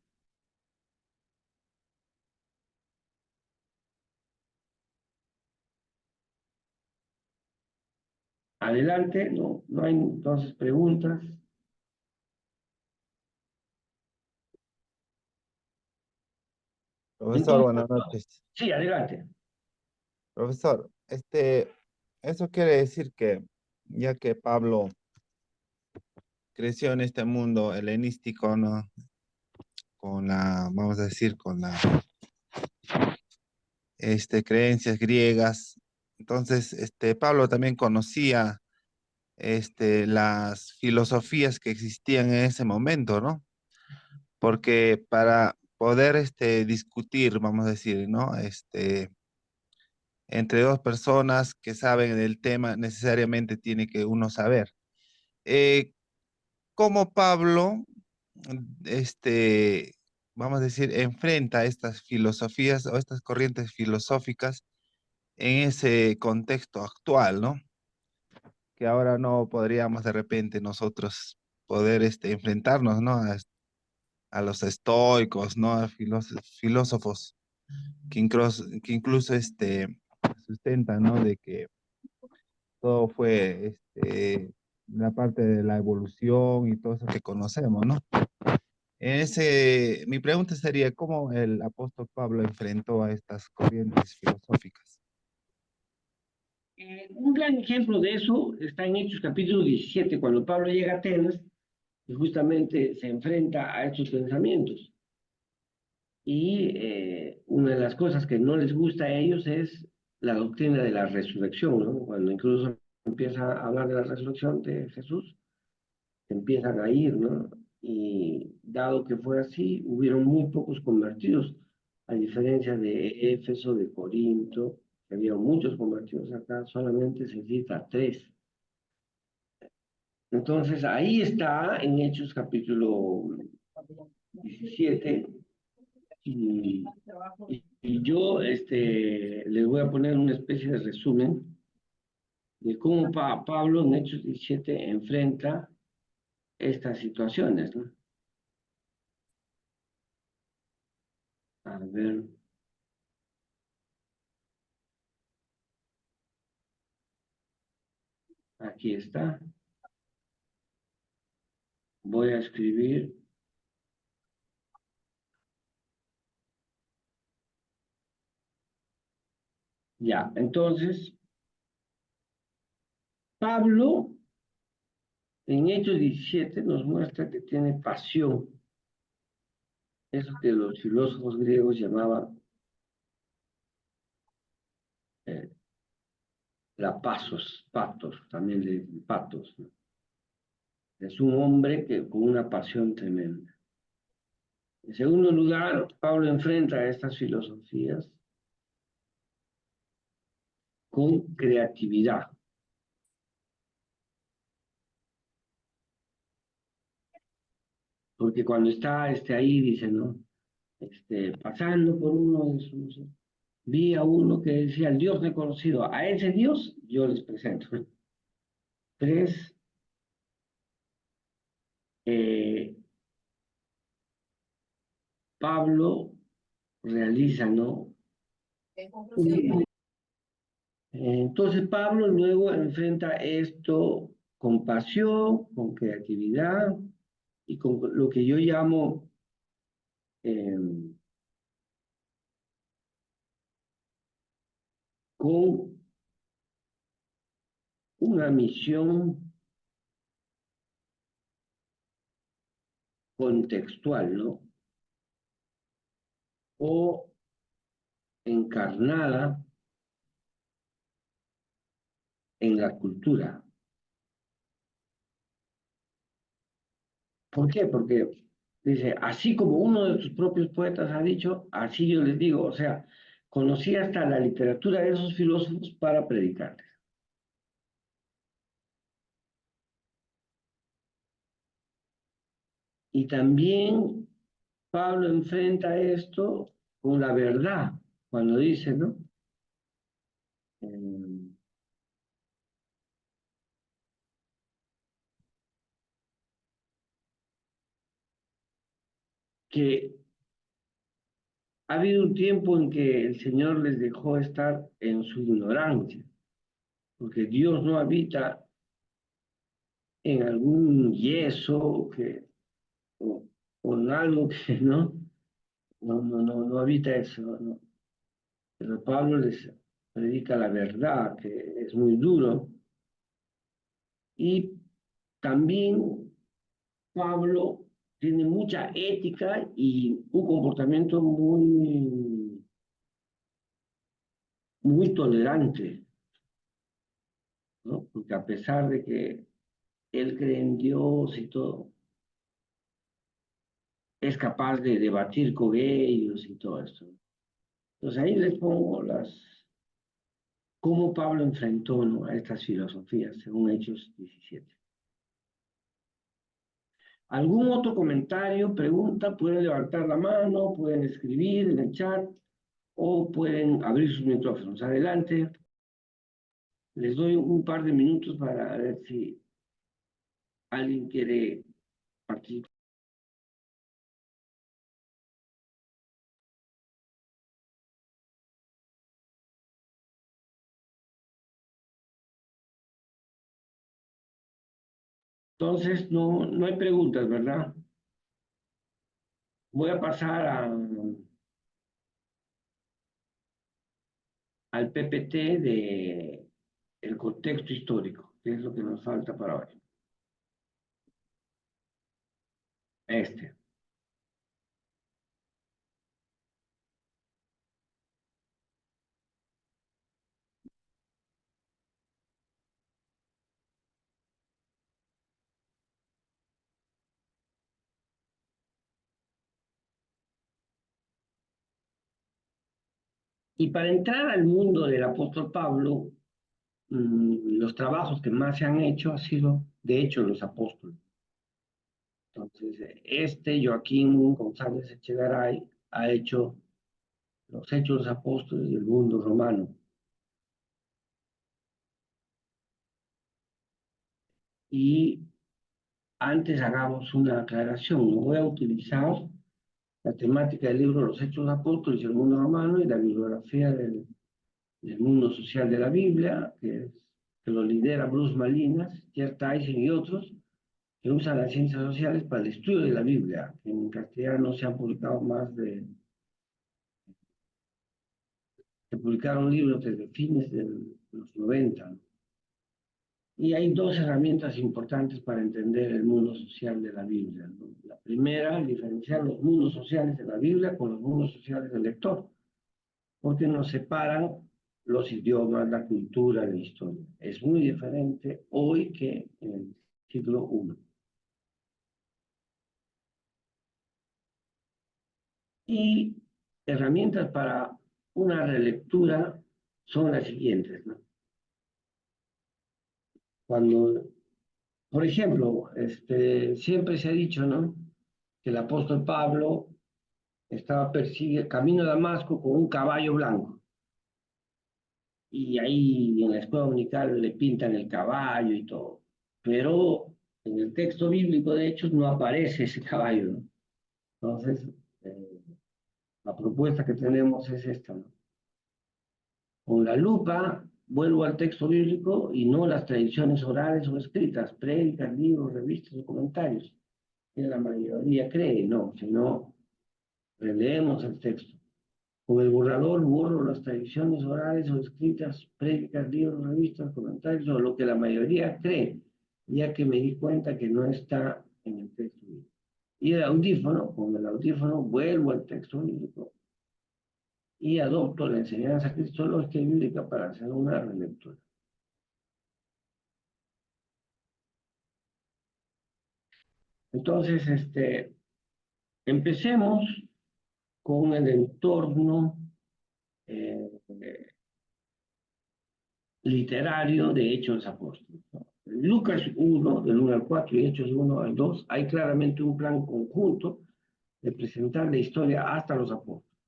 Adelante, no, no hay entonces preguntas. Profesor, Entonces, buenas noches. sí, adelante. Profesor, eso quiere decir que ya que Pablo creció en este mundo helenístico, ¿no? Con la, vamos a decir, con la, creencias griegas. Entonces, Pablo también conocía, las filosofías que existían en ese momento, ¿no? Porque para poder, discutir, vamos a decir, ¿no? Entre dos personas que saben del tema, necesariamente tiene que uno saber. ¿Cómo Pablo, vamos a decir, enfrenta estas filosofías o estas corrientes filosóficas en ese contexto actual, ¿no? Que ahora no podríamos de repente nosotros poder enfrentarnos, ¿no? A los estoicos, ¿no? A filósofos que incluso sustentan, ¿no? De que todo fue la parte de la evolución y todo eso que conocemos, ¿no? Mi pregunta sería, ¿cómo el apóstol Pablo enfrentó a estas corrientes filosóficas? Un gran ejemplo de eso está en Hechos capítulo 17, cuando Pablo llega a Atenas y justamente se enfrenta a estos pensamientos. Y una de las cosas que no les gusta a ellos es la doctrina de la resurrección, ¿no? Cuando incluso empieza a hablar de la resurrección de Jesús, empiezan a ir, ¿no? Y dado que fue así, hubieron muy pocos convertidos, a diferencia de Éfeso, de Corinto, que había muchos convertidos acá, solamente se cita 3. Entonces ahí está en Hechos capítulo 17 y, y yo les voy a poner una especie de resumen de cómo Pablo en Hechos 17 enfrenta estas situaciones, ¿no? A ver, aquí está. Voy a escribir. Ya, entonces, Pablo en Hechos 17 nos muestra que tiene pasión eso que los filósofos griegos llamaban eh, la patos, también le dicen patos, ¿no? Es un hombre que, con una pasión tremenda. En segundo lugar, Pablo enfrenta estas filosofías con creatividad. Porque cuando está ahí, dice, ¿no? Pasando por uno de sus... Vi a uno que decía, el Dios reconocido. A ese Dios yo les presento. Tres, eh, Pablo realiza, ¿no? Entonces Pablo luego enfrenta esto con pasión, con creatividad y con lo que yo llamo eh, con una misión contextual, ¿no? O encarnada en la cultura. ¿Por qué? Porque dice, así como uno de sus propios poetas ha dicho, así yo les digo, o sea, conocí hasta la literatura de esos filósofos para predicarles. Y también Pablo enfrenta esto con la verdad, cuando dice, ¿no? Eh, que ha habido un tiempo en que el Señor les dejó estar en su ignorancia, porque Dios no habita en algún yeso o en algo que no habita eso, ¿no? Pero Pablo les predica la verdad, que es muy duro, y también Pablo tiene mucha ética y un comportamiento muy tolerante, ¿no? Porque a pesar de que él cree en Dios y todo, es capaz de debatir con ellos y todo esto. Entonces ahí les pongo cómo Pablo enfrentó, ¿no?, a estas filosofías, según Hechos 17. ¿Algún otro comentario, pregunta? Pueden levantar la mano, pueden escribir en el chat o pueden abrir sus micrófonos. Adelante. Les doy un par de minutos para ver si alguien quiere participar. Entonces, no hay preguntas, ¿verdad? Voy a pasar al PPT de el contexto histórico, que es lo que nos falta para hoy. Este. Y para entrar al mundo del apóstol Pablo, los trabajos que más se han hecho han sido, de hecho, los apóstoles. Entonces, Joaquín González Echegaray ha hecho los Hechos de los Apóstoles del mundo romano. Y antes hagamos una aclaración. No voy a utilizar la temática del libro Los Hechos de los Apóstoles y el mundo romano y la bibliografía del mundo social de la Biblia, que lo lidera Bruce Malinas, Jerry Tyson y otros, que usan las ciencias sociales para el estudio de la Biblia. En castellano se han publicado se publicaron libros desde fines de los 90, ¿no? Y hay dos herramientas importantes para entender el mundo social de la Biblia, ¿no? La primera, diferenciar los mundos sociales de la Biblia con los mundos sociales del lector, porque nos separan los idiomas, la cultura, la historia. Es muy diferente hoy que en el siglo I. Y herramientas para una relectura son las siguientes, ¿no? Cuando, por ejemplo, siempre se ha dicho, ¿no?, que el apóstol Pablo estaba camino a Damasco con un caballo blanco. Y ahí en la escuela dominical le pintan el caballo y todo. Pero en el texto bíblico de Hechos no aparece ese caballo, ¿no? Entonces, la propuesta que tenemos es esta, ¿no? Con la lupa vuelvo al texto bíblico y no las tradiciones orales o escritas, prédicas, libros, revistas o comentarios, que la mayoría cree, no, sino releemos el texto. Con el borrador borro las tradiciones orales o escritas, prédicas, libros, revistas, comentarios, o lo que la mayoría cree, ya que me di cuenta que no está en el texto bíblico. Y el audífono, con el audífono vuelvo al texto bíblico y adopto la enseñanza cristológica y bíblica para hacer una relectura. Entonces, empecemos con el entorno literario de Hechos de los Apóstoles, ¿no? En Lucas 1, del 1 al 4, y Hechos 1 al 2, hay claramente un plan conjunto de presentar la historia hasta los apóstoles,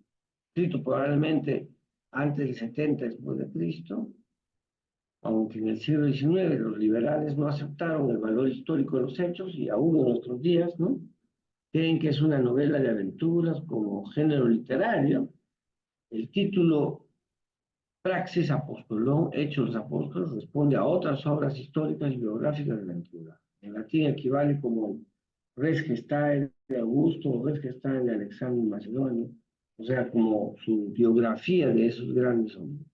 escrito probablemente antes del 70 después de Cristo, aunque en el siglo XIX los liberales no aceptaron el valor histórico de los hechos, y aún en nuestros días, ¿no?, creen que es una novela de aventuras como género literario. El título Praxis Apostolón, Hechos de los Apóstoles, responde a otras obras históricas y biográficas de la antigüedad. En latín equivale como Res Gestae de Augusto o Res Gestae de Alexander Macedonio, o sea, como su biografía de esos grandes hombres.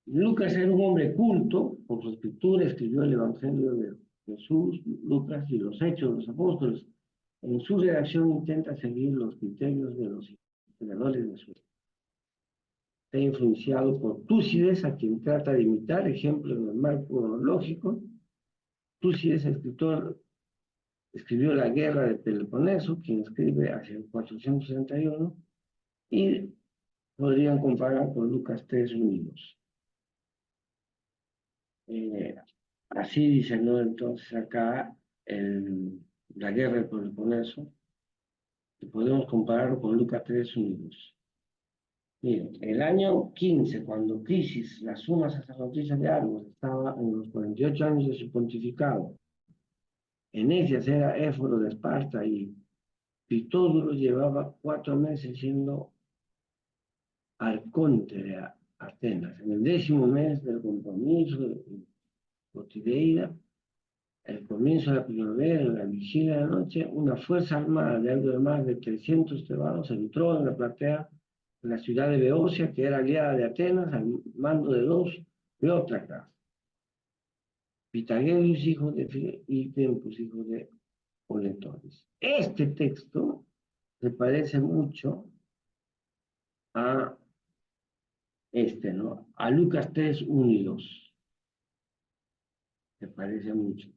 Lucas era un hombre culto, por su escritura escribió el Evangelio de Jesús, Lucas y los Hechos de los Apóstoles. En su redacción intenta seguir los criterios de los historiadores de su época. Está influenciado por Túcides, a quien trata de imitar, ejemplo en el marco cronológico. Túcides, escritor, escribió La Guerra de Peloponeso, quien escribe hacia el 461, y podrían comparar con Lucas 3 unidos. Así dice, ¿no? Entonces acá, la Guerra de Peloponeso, y podemos compararlo con Lucas 3 unidos. Miren, el año 15, cuando Crisis, la suma sacerdotisa de Argos, estaba en los 48 años de su pontificado, Enesias era éforo de Esparta y Pitódulo llevaba 4 meses siendo arconte de Atenas. En el 10º mes del compromiso de Potideida, el comienzo de la primavera, en la vigilia de la noche, una fuerza armada de algo de más de 300 tebanos entró en la platea de la ciudad de Beocia, que era aliada de Atenas, al mando de 2 Leótracas, Pitagelius, hijo de y Tempus, hijo de Oletores. Este texto se parece mucho a ¿no? A Lucas 3, 1 y 2. Se parece mucho.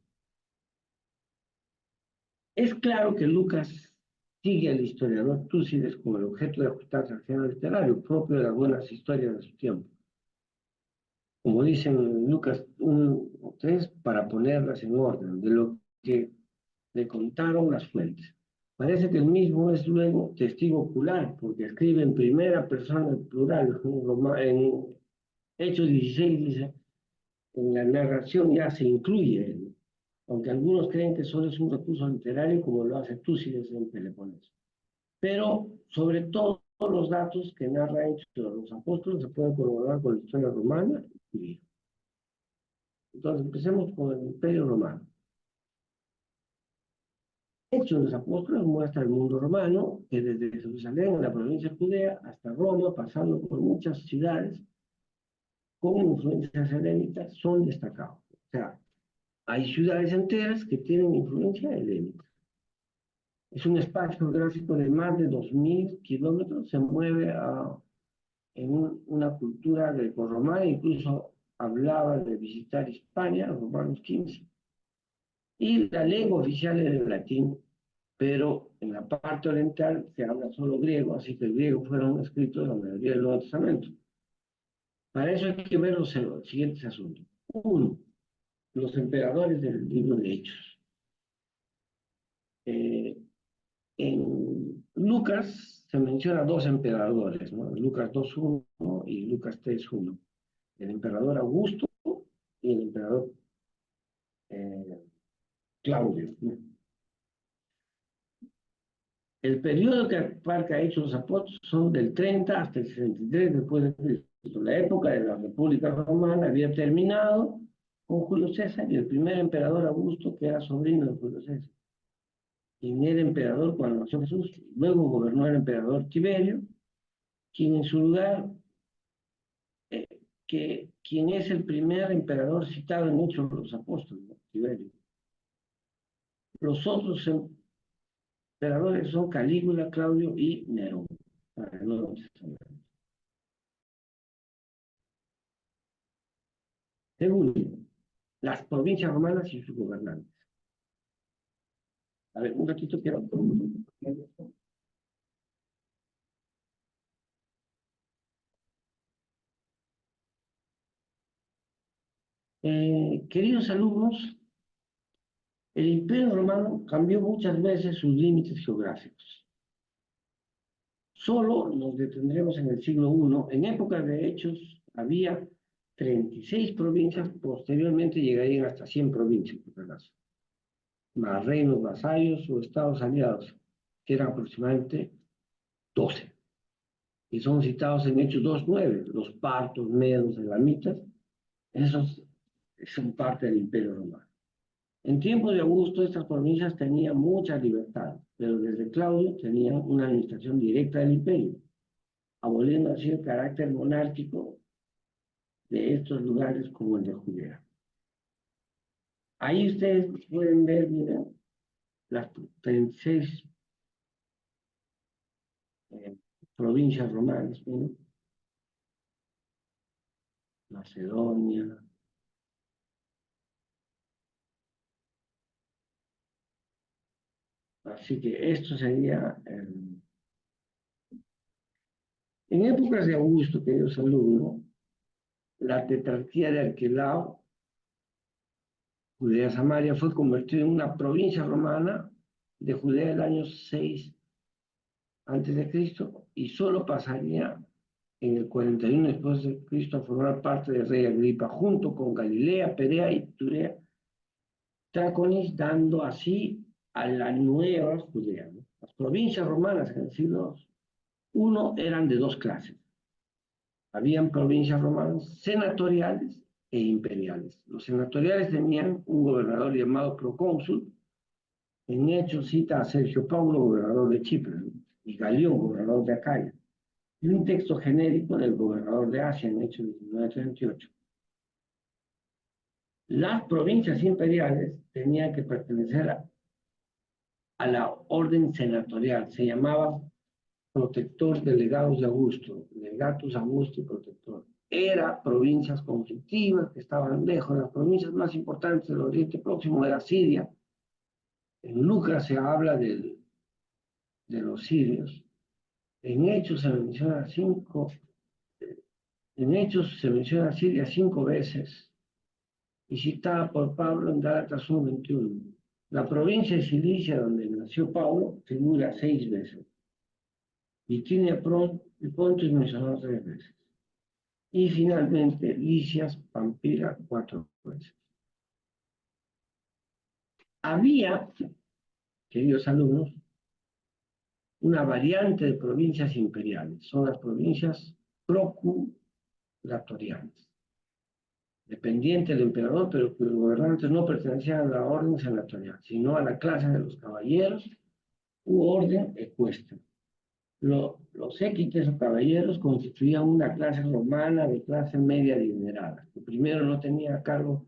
Es claro que Lucas sigue al historiador Túcides como el objeto de ajustarse al género literario propio de las buenas historias de su tiempo. Como dicen en Lucas 1, 3, para ponerlas en orden, de lo que le contaron las fuentes. Parece que el mismo es luego testigo ocular, porque escribe en primera persona en plural. En Hechos 16 dice, en la narración ya se incluye, aunque algunos creen que solo es un recurso literario, como lo hace Túcides en Peloponeso. Pero, sobre todo, los datos que narra Hechos de los Apóstoles se pueden corroborar con la historia romana y griega. Entonces, empecemos con el Imperio Romano. Hechos de los Apóstoles muestra el mundo romano, que desde Jerusalén, en la provincia de Judea, hasta Roma, pasando por muchas ciudades, con influencias helénicas son destacados. O sea, hay ciudades enteras que tienen influencia helénica. Es un espacio geográfico de más de 2.000 kilómetros, se mueve una cultura grecorromana, incluso hablaba de visitar España, Romanos 15. Y la lengua oficial era el latín, pero en la parte oriental se habla solo griego, así que el griego fueron escritos la mayoría del Nuevo Testamento. Para eso hay que ver los siguientes asuntos. Uno, los emperadores del libro de Hechos. En Lucas se menciona dos emperadores, ¿no? Lucas 2.1 y Lucas 3.1. El emperador Augusto y el emperador Claudio, ¿no? El periodo que abarca Hechos de los Apóstoles son del 30 hasta el 63 después de Cristo. La época de la República Romana había terminado con Julio César y el primer emperador Augusto, que era sobrino de Julio César, quien era emperador cuando nació Jesús. Luego gobernó el emperador Tiberio, quien en su lugar, quien es el primer emperador citado en Hechos de los Apóstoles, ¿no? Tiberio. Los otros emperadores son Calígula, Claudio y Nerón. Segundo, las provincias romanas y sus gobernantes. A ver, un ratito quiero... queridos alumnos, el Imperio Romano cambió muchas veces sus límites geográficos. Solo nos detendremos en el siglo I. En época de Hechos había 36 provincias, posteriormente llegarían hasta 100 provincias, por caso. Más reinos vasallos o estados aliados, que eran aproximadamente 12. Y son citados en Hechos 2.9, los partos, medos, elamitas, esos son parte del Imperio Romano. En tiempos de Augusto, estas provincias tenían mucha libertad, pero desde Claudio tenían una administración directa del imperio, aboliendo así el carácter monárquico de estos lugares como el de Judea. Ahí ustedes pueden ver, miren, las 36 provincias romanas, miren. Macedonia, así que esto sería... En épocas de Augusto, queridos alumnos, la tetrarquía de Arquelao, Judea-Samaria, fue convertida en una provincia romana de Judea el año 6 a.C. y solo pasaría en el 41 después de Cristo a formar parte del rey Agripa, junto con Galilea, Perea y Turea, Tráconis, dando así a la nueva Judea, ¿no? Las provincias romanas en el siglo I eran de dos clases. Habían provincias romanas senatoriales e imperiales. Los senatoriales tenían un gobernador llamado procónsul. En Hechos cita a Sergio Paulo, gobernador de Chipre, ¿no? Y Galión, gobernador de Acaya. Y un texto genérico del gobernador de Asia en Hechos 19:38. Las provincias imperiales tenían que pertenecer a la orden senatorial. Se llamaba protector delegados de Augusto, legatus Augusti protector. Era provincias conflictivas que estaban lejos. Las provincias más importantes del Oriente Próximo era Siria. En Lucas se habla de los sirios. En Hechos se menciona Siria 5 veces y citada por Pablo en Gálatas 1:21. La provincia de Cilicia, donde nació Pablo, figura 6 veces. Bitinia y Ponto es mencionado 3 veces. Y finalmente, Licias, Pampira, 4 veces. Había, queridos alumnos, una variante de provincias imperiales. Son las provincias procuratoriales, dependientes del emperador, pero cuyos gobernantes no pertenecían a la orden senatorial, sino a la clase de los caballeros u orden ecuestre. Los équites o caballeros constituían una clase romana de clase media adinerada, que primero no tenía a cargo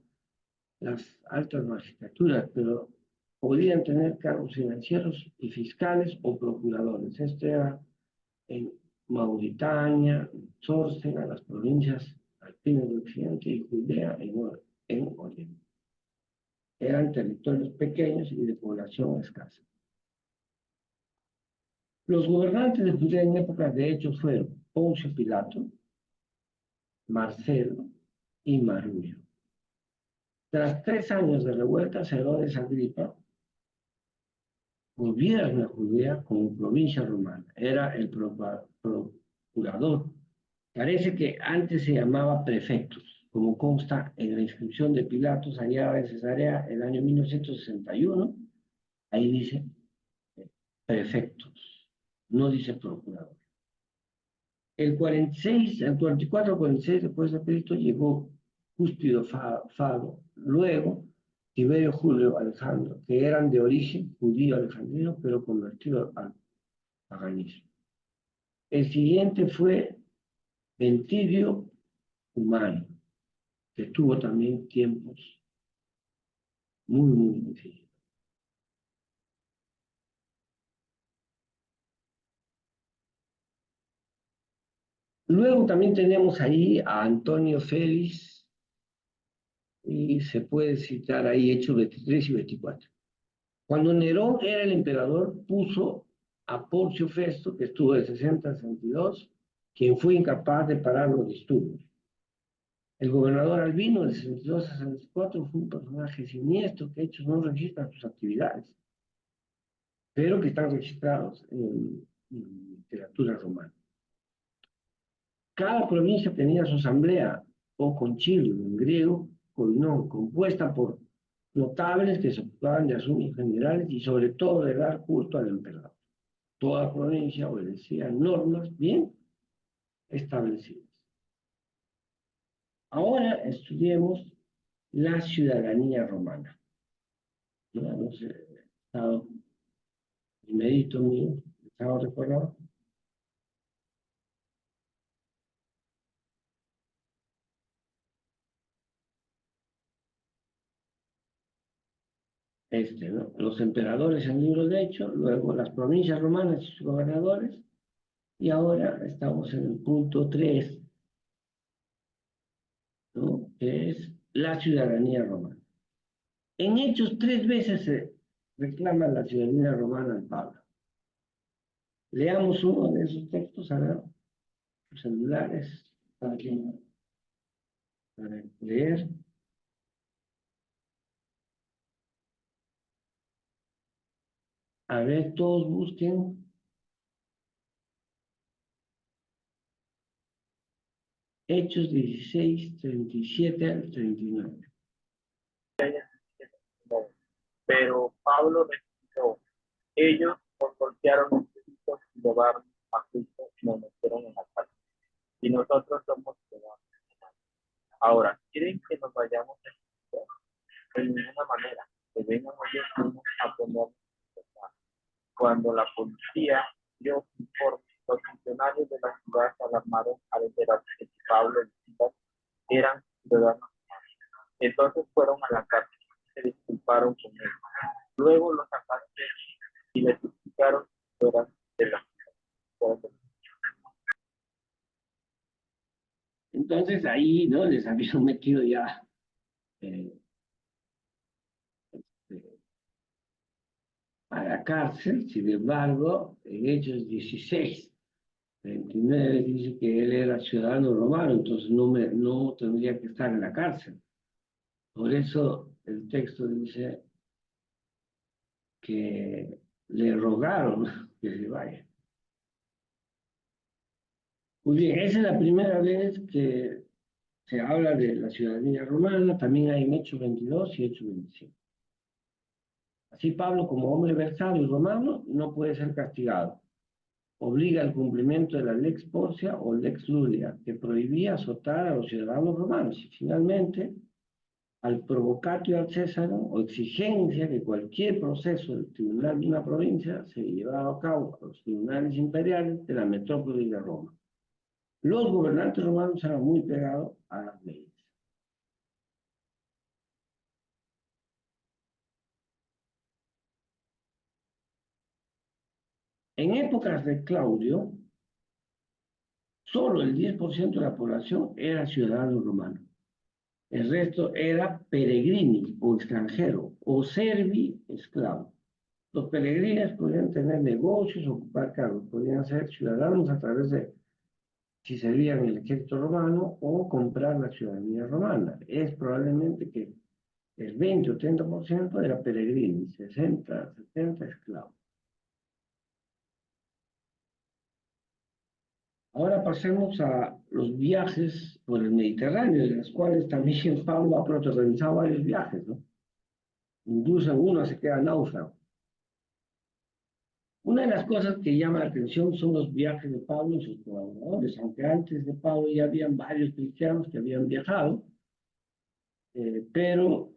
las altas magistraturas, pero podían tener cargos financieros y fiscales o procuradores. Esto era en Mauritania, Córcega, las provincias alpinas de Occidente y Judea en Oriente. Eran territorios pequeños y de población escasa. Los gobernantes de Judea en épocas de Hechos fueron Poncio Pilato, Marcelo y Marullo. Tras 3 años de revueltas, Herodes Agripa gobierna Judea como provincia romana. Era el procurador. Parece que antes se llamaba prefectos, como consta en la inscripción de Pilatos hallada en Cesarea el año 1961. Ahí dice prefectos, no dice procurador. El 44-46 después de Cristo llegó Cúspido Fado, luego Tiberio Julio Alejandro, que eran de origen judío alejandrino, pero convertido al paganismo. El siguiente fue Ventidio Humano, que tuvo también tiempos muy difíciles. Luego también tenemos ahí a Antonio Félix, y se puede citar ahí Hechos 23 y 24. Cuando Nerón era el emperador, puso a Porcio Festo, que estuvo de 60 a 62, quien fue incapaz de parar los disturbios. El gobernador Albino, de 62 a 64, fue un personaje siniestro que Hechos no registra sus actividades, pero que están registrados en literatura romana. Cada provincia tenía su asamblea, o concilio, en griego, koinon, compuesta por notables que se ocupaban de asuntos generales y sobre todo de dar culto al emperador. Toda provincia obedecía normas bien establecidas. Ahora estudiemos la ciudadanía romana. Hemos estado primerito mío, estaba recordado. ¿No? Los emperadores en el libro de Hechos, luego las provincias romanas y sus gobernadores, y ahora estamos en el punto 3, ¿no? Que es la ciudadanía romana. En Hechos 3 veces se reclama la ciudadanía romana al Pablo. Leamos uno de esos textos, a ver, los celulares, para leer. A ver, todos busquen. Hechos 16, 37 al 39. Pero Pablo respondió: ellos nos golpearon los delitos y llevaron a juicio y nos metieron en la cárcel. Y nosotros somos ciudadanos. Ahora, ¿quieren que nos vayamos a juicio? De ninguna manera. Que vengan ellos mismos a ponernos en libertad. Cuando la policía dio su informe, los funcionarios de la ciudad se alarmaron al enterarse de que Pablo y Silas eran ciudadanos. Entonces fueron a la cárcel y se disculparon con él. Luego los sacaron y les explicaron fuera de la ciudad. Entonces ahí, ¿no? Les habían metido ya a la cárcel. Sin embargo, en Hechos 16, 29 dice que él era ciudadano romano, entonces no tendría que estar en la cárcel. Por eso el texto dice que le rogaron que se vaya. Muy bien, esa es la primera vez que se habla de la ciudadanía romana. También hay en Hechos 22 y Hechos 25. Así Pablo, como hombre versado y romano, no puede ser castigado. Obliga al cumplimiento de la lex Porcia o lex Lulia, que prohibía azotar a los ciudadanos romanos. Y finalmente, al provocatio ad Césaro, o exigencia que cualquier proceso del tribunal de una provincia se llevaba a cabo a los tribunales imperiales de la metrópoli de Roma. Los gobernantes romanos eran muy pegados a las leyes. En épocas de Claudio, solo el 10% de la población era ciudadano romano. El resto era peregrini o extranjero, o servi esclavo. Los peregrinos podían tener negocios, ocupar cargos, podían ser ciudadanos a través de, si servían el ejército romano, o comprar la ciudadanía romana. Es probablemente que el 20 o 30% era peregrino, 60, 70 esclavos. Ahora pasemos a los viajes por el Mediterráneo, de los cuales también Pablo ha protagonizado varios viajes, ¿no? Incluso en uno se queda náufrago. Una de las cosas que llama la atención son los viajes de Pablo y sus colaboradores, aunque antes de Pablo ya habían varios cristianos que habían viajado, pero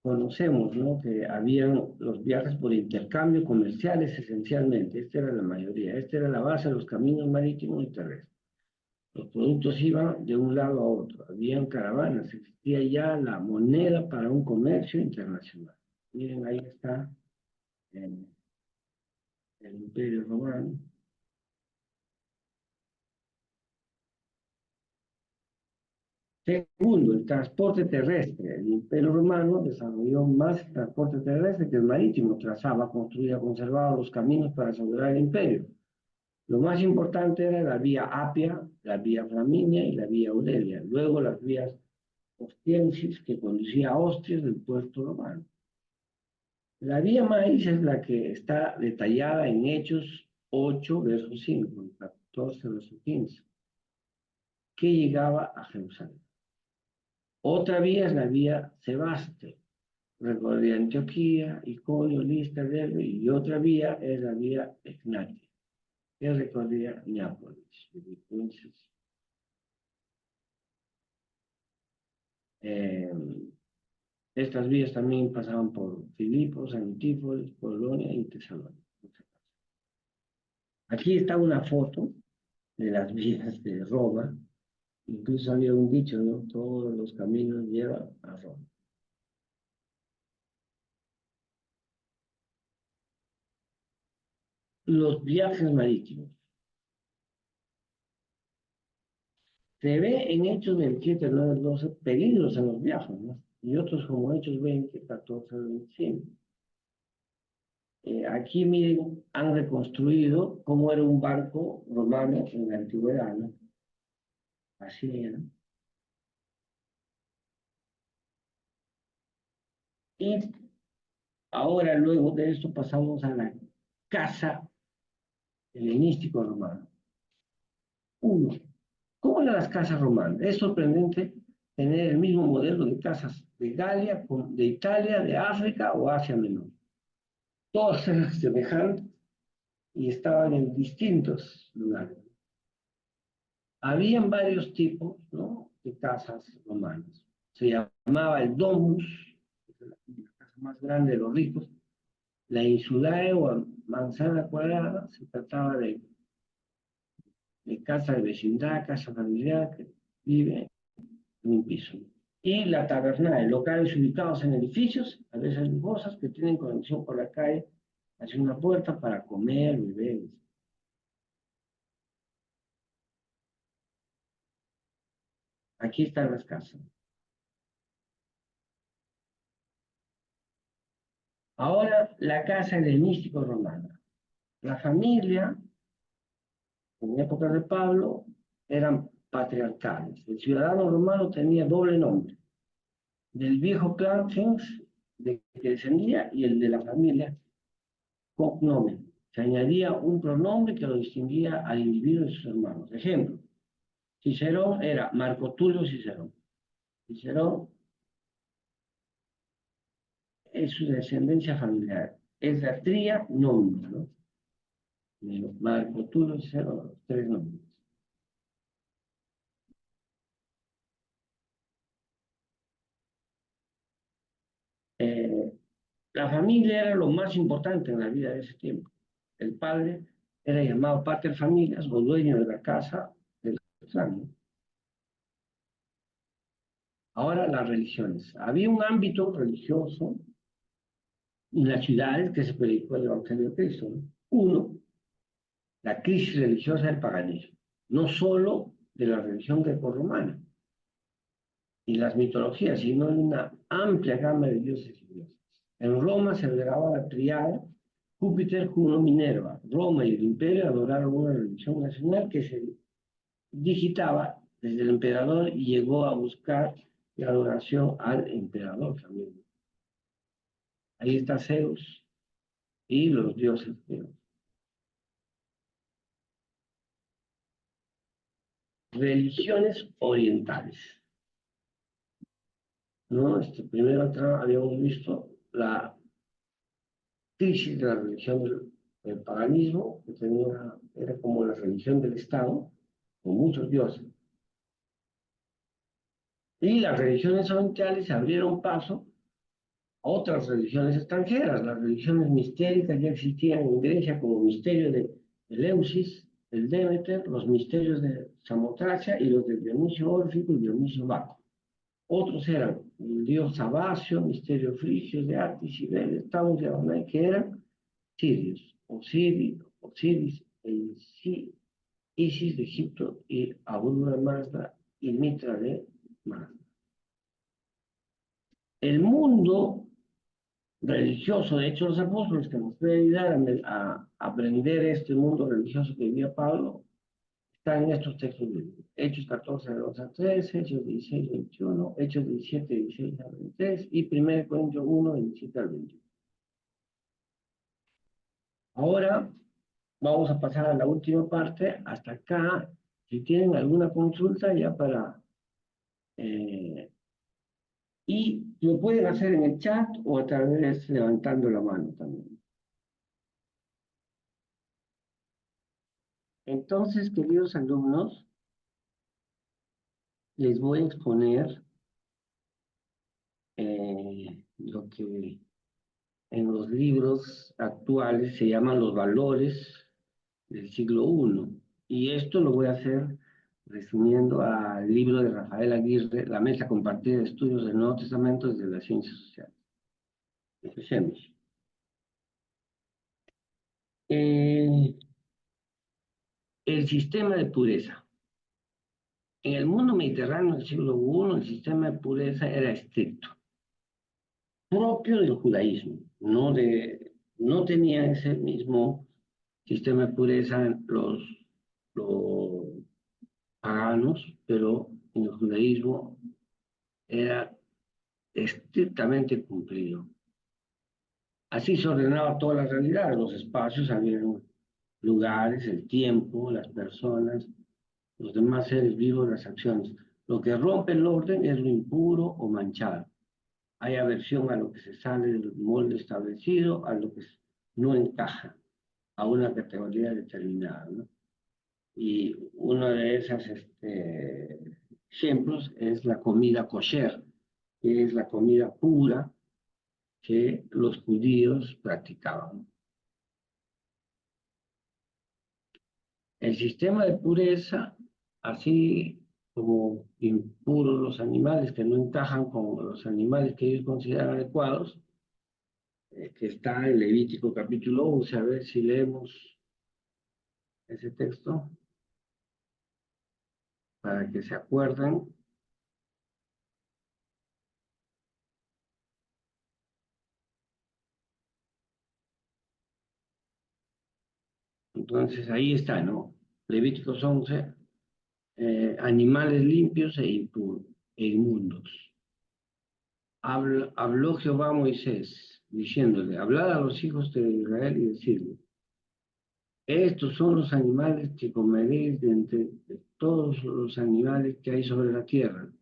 conocemos, ¿no?, que habían los viajes por intercambio comerciales esencialmente, esta era la mayoría, esta era la base de los caminos marítimos y terrestres. Los productos iban de un lado a otro, habían caravanas, existía ya la moneda para un comercio internacional. Miren, ahí está el Imperio Romano. Segundo, el transporte terrestre. El Imperio Romano desarrolló más transporte terrestre que el marítimo, trazaba, construía, conservaba los caminos para asegurar el imperio. Lo más importante era la vía Apia, la vía Flaminia y la vía Aurelia. Luego las vías Ostiensis, que conducía a Ostria del puerto romano. La vía Maíz es la que está detallada en Hechos 8, verso 5, y 14, verso 15, que llegaba a Jerusalén. Otra vía es la vía Sebaste, recorría Antioquía, Iconio, Listra, Derbe, y otra vía es la vía Egnatia, que recorría Nápoles. Entonces, estas vías también pasaban por Filipos, Antípolis, Polonia y Tesalónica. Aquí está una foto de las vías de Roma. Incluso había un dicho, ¿no? Todos los caminos llevan a Roma. Los viajes marítimos. Se ve en Hechos 27, 9, 12 peligros en los viajes, ¿no? Y otros como Hechos 20, 14, 25. Aquí, miren, han reconstruido cómo era un barco romano en la antigüedad, ¿no? Así era. Y ahora, luego de esto, pasamos a la casa helenístico romano. Uno, ¿cómo eran las casas romanas? Es sorprendente tener el mismo modelo de casas de Galia, de Italia, de África o Asia Menor. Todas eran semejantes y estaban en distintos lugares. Habían varios tipos, ¿no?, de casas romanas. Se llamaba el domus, la casa más grande de los ricos. La insulae o manzana cuadrada, se trataba de casa de vecindad, casa familiar, que vive en un piso. Y la tabernae, locales ubicados en edificios, a veces lujosas, que tienen conexión por la calle hacia una puerta para comer, beber. Aquí están las casas. Ahora, la casa helenístico romana. La familia, en época de Pablo, eran patriarcales. El ciudadano romano tenía doble nombre: del viejo clan gens, de que descendía, y el de la familia cognomen. Se añadía un pronombre que lo distinguía al individuo de sus hermanos. Ejemplo, Cicerón era Marco Tulio Cicerón. Cicerón es su descendencia familiar. Es la tría nombre, ¿no? Marco Tulio Cicerón, los tres nombres. La familia era lo más importante en la vida de ese tiempo. El padre era llamado pater familias o dueño de la casa del extraño. Ahora las religiones. Había un ámbito religioso en las ciudades que se predicó el Evangelio de Cristo, ¿no? Uno, la crisis religiosa del paganismo, no solo de la religión grecorromana y las mitologías, sino de una amplia gama de dioses y diosas. En Roma se veneraba la triada Júpiter, Juno, Minerva. Roma y el imperio adoraron una religión nacional que se digitaba desde el emperador y llegó a buscar la adoración al emperador también. Ahí está Zeus y los dioses griegos. Religiones orientales. ¿No? Primero acá habíamos visto la crisis de la religión del paganismo, que era como la religión del Estado, con muchos dioses. Y las religiones orientales abrieron paso a otras religiones extranjeras. Las religiones mistéricas ya existían en Grecia como misterio de Eleusis, el Demeter, los misterios de Samotracia y los de Dionisio Órfico y Dionisio Baco. Otros eran el dios Sabacio, misterio frigio de Atis y Beles, Tamus y Adonai, que eran sirios, Osiris, Isis de Egipto y Abu de Mazda y Mitra de Mazda. El mundo religioso, de hecho los apóstoles, que nos puede ayudar a aprender este mundo religioso que vivía Pablo, están en estos textos bíblicos. Hechos 14, 2 a 3, Hechos 16, 21, Hechos 17, 16 a 23 y 1 Corintios 1, 27 al 21. Ahora vamos a pasar a la última parte. Hasta acá, si tienen alguna consulta ya para... y lo pueden hacer en el chat o a través levantando la mano también. Entonces, queridos alumnos, les voy a exponer lo que en los libros actuales se llaman los valores del siglo I. Y esto lo voy a hacer resumiendo al libro de Rafael Aguirre, La Mesa Compartida de Estudios del Nuevo Testamento desde las Ciencias Sociales. Empecemos. El sistema de pureza. En el mundo mediterráneo del siglo I, el sistema de pureza era estricto, propio del judaísmo. No tenían ese mismo sistema de pureza los paganos, pero en el judaísmo era estrictamente cumplido. Así se ordenaba toda la realidad, los espacios, había lugares, el tiempo, las personas, los demás seres vivos, las acciones. Lo que rompe el orden es lo impuro o manchado. Hay aversión a lo que se sale del molde establecido, a lo que no encaja a una categoría determinada, ¿no? Y uno de esos ejemplos es la comida kosher, que es la comida pura que los judíos practicaban. El sistema de pureza, así como impuros los animales que no encajan con los animales que ellos consideran adecuados, que está en Levítico capítulo 11, a ver si leemos ese texto, para que se acuerden. Entonces ahí está, ¿no? Levíticos 11, animales limpios e impuros, e inmundos. Habló Jehová a Moisés, diciéndole, hablad a los hijos de Israel y decirle, estos son los animales que comeréis de entre todos los animales que hay sobre la tierra.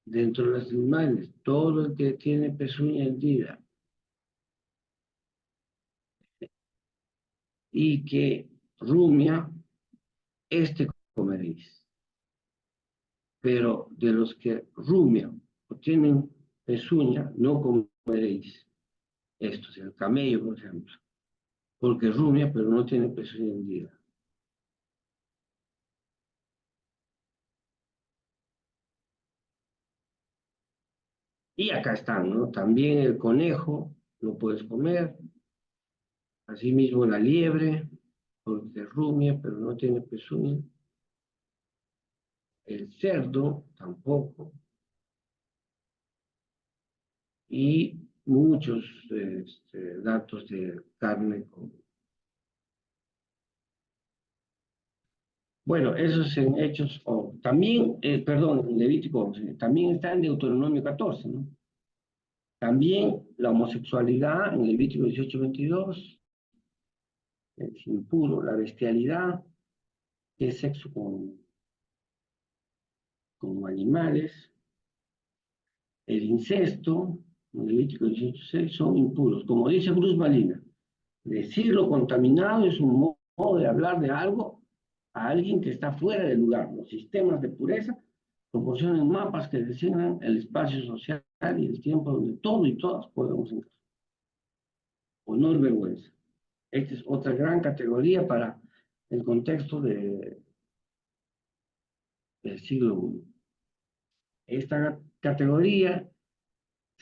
Dentro de los animales, todo el que tiene pezuña hendida y que rumia, comeréis. Pero de los que rumian o tienen pezuña, no comeréis. Esto es el camello, por ejemplo. Porque rumia, pero no tiene pezuña hundida. Y acá están, ¿no? También el conejo lo puedes comer. Asimismo la liebre, porque rumia, pero no tiene pezuña. El cerdo tampoco. Y muchos datos de carne. Bueno, esos en Hechos, también, perdón, en Levítico 11, también está en Deuteronomio 14, ¿no? También la homosexualidad en Levítico 18:22, es impuro, la bestialidad, que es sexo con animales, el incesto, en Levítico 18:6, son impuros. Como dice Cruz Malina, decirlo contaminado es un modo de hablar de algo a alguien que está fuera del lugar. Los sistemas de pureza proporcionan mapas que designan el espacio social y el tiempo donde todo y todas podemos encajar. Honor, vergüenza. Esta es otra gran categoría para el contexto del siglo I. Esta categoría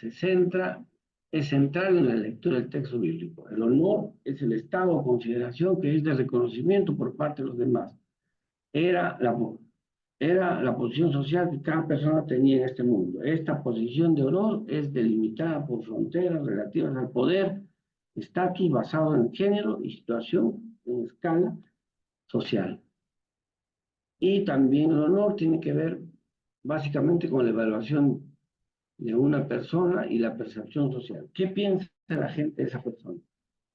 es central en la lectura del texto bíblico. El honor es el estado o consideración que es de reconocimiento por parte de los demás. Era la posición social que cada persona tenía en este mundo. Esta posición de honor es delimitada por fronteras relativas al poder, estatus basado en género y situación en escala social. Y también el honor tiene que ver básicamente con la evaluación de una persona y la percepción social. ¿Qué piensa la gente de esa persona?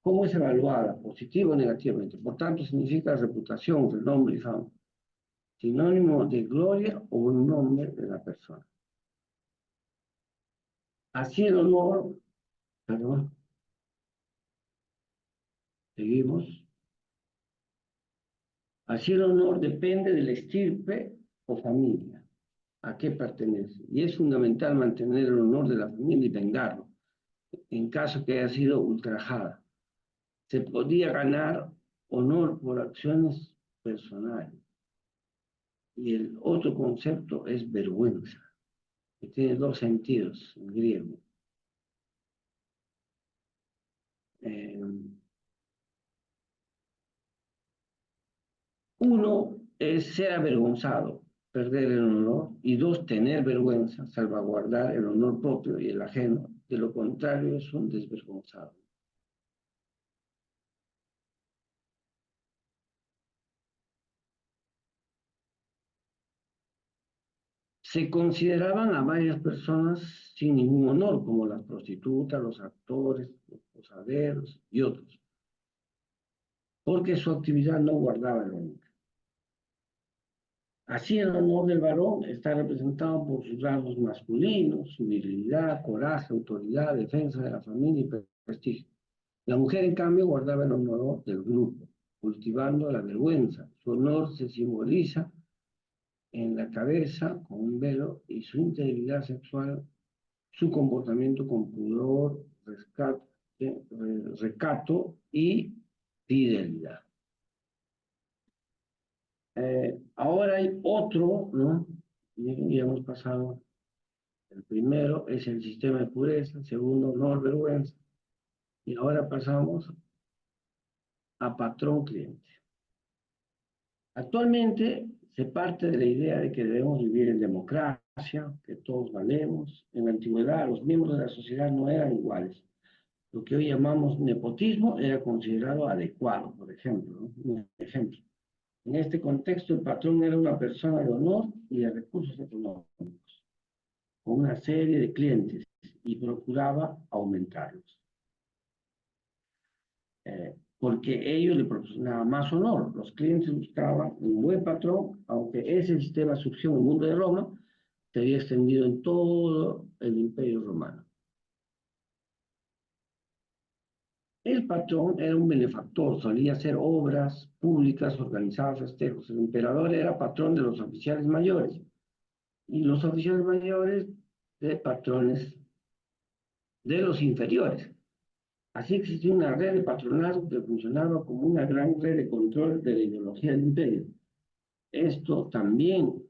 ¿Cómo es evaluada, positivo o negativamente? Por tanto, significa reputación, renombre y fama. Sinónimo de gloria o un nombre de la persona. Así el honor, perdón, seguimos. Así el honor depende del estirpe o familia, a qué pertenece. Y es fundamental mantener el honor de la familia y vengarlo, en caso que haya sido ultrajada. Se podía ganar honor por acciones personales. Y el otro concepto es vergüenza, que tiene dos sentidos en griego. Uno es ser avergonzado, perder el honor, y dos, tener vergüenza, salvaguardar el honor propio y el ajeno. De lo contrario, es un desvergonzado. Se consideraban a varias personas sin ningún honor, como las prostitutas, los actores, los posaderos y otros, porque su actividad no guardaba el honor. Así el honor del varón está representado por sus rasgos masculinos, su virilidad, coraje, autoridad, defensa de la familia y prestigio. La mujer, en cambio, guardaba el honor del grupo, cultivando la vergüenza. Su honor se simboliza en la cabeza con un velo y su integridad sexual, su comportamiento con pudor, recato y fidelidad. Ahora hay otro, ¿no? Ya hemos pasado. El primero es el sistema de pureza, el segundo, honor, vergüenza. Y ahora pasamos a patrón cliente. Actualmente se parte de la idea de que debemos vivir en democracia, que todos valemos. En la antigüedad los miembros de la sociedad no eran iguales. Lo que hoy llamamos nepotismo era considerado adecuado, por ejemplo, ¿no? Un ejemplo. En este contexto, el patrón era una persona de honor y de recursos económicos, con una serie de clientes, y procuraba aumentarlos. Porque ellos le proporcionaban más honor. Los clientes buscaban un buen patrón, aunque ese sistema surgió en el mundo de Roma, se había extendido en todo el imperio romano. El patrón era un benefactor, solía hacer obras públicas, organizaba festejos. El emperador era patrón de los oficiales mayores y los oficiales mayores de patrones de los inferiores. Así existía una red de patronazgo que funcionaba como una gran red de control de la ideología del imperio. Esto también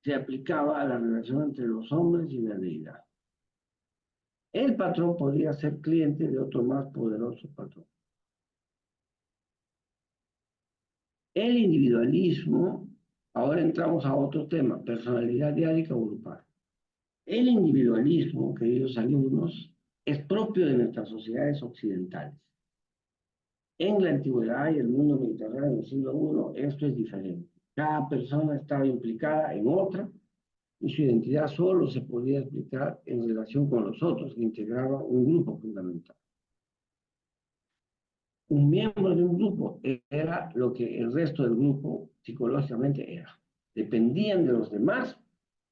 se aplicaba a la relación entre los hombres y la deidad. El patrón podía ser cliente de otro más poderoso patrón. El individualismo, ahora entramos a otro tema, personalidad diádica o grupal. El individualismo, queridos alumnos, es propio de nuestras sociedades occidentales. En la antigüedad y el mundo mediterráneo del siglo I, esto es diferente. Cada persona estaba implicada en otra y su identidad solo se podía explicar en relación con los otros que integraban un grupo fundamental. Un miembro de un grupo era lo que el resto del grupo psicológicamente era. Dependían de los demás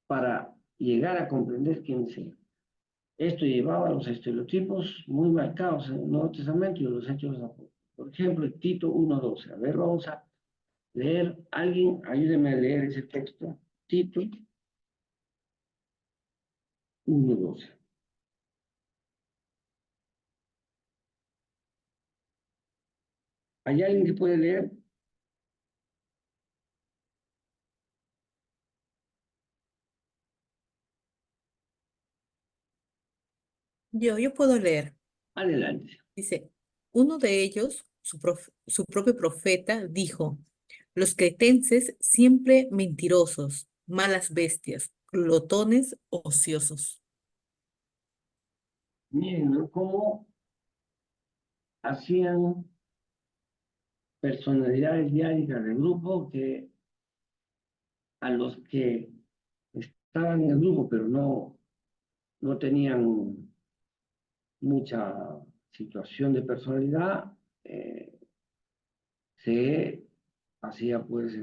para llegar a comprender quiénes eran. Esto llevaba a los estereotipos muy marcados en el Nuevo Testamento y en los Hechos de los Apóstoles. Por ejemplo, Tito 1:12. A ver, vamos a leer. Alguien, ayúdeme a leer ese texto. Tito 1:12. ¿Hay alguien que puede leer? Yo puedo leer. Adelante. Dice, uno de ellos, su propio profeta, dijo, los cretenses siempre mentirosos, malas bestias, glotones, ociosos. Miren, ¿no? Cómo hacían personalidades diáricas del grupo que a los que estaban en el grupo pero no tenían mucha situación de personalidad, se hacía pues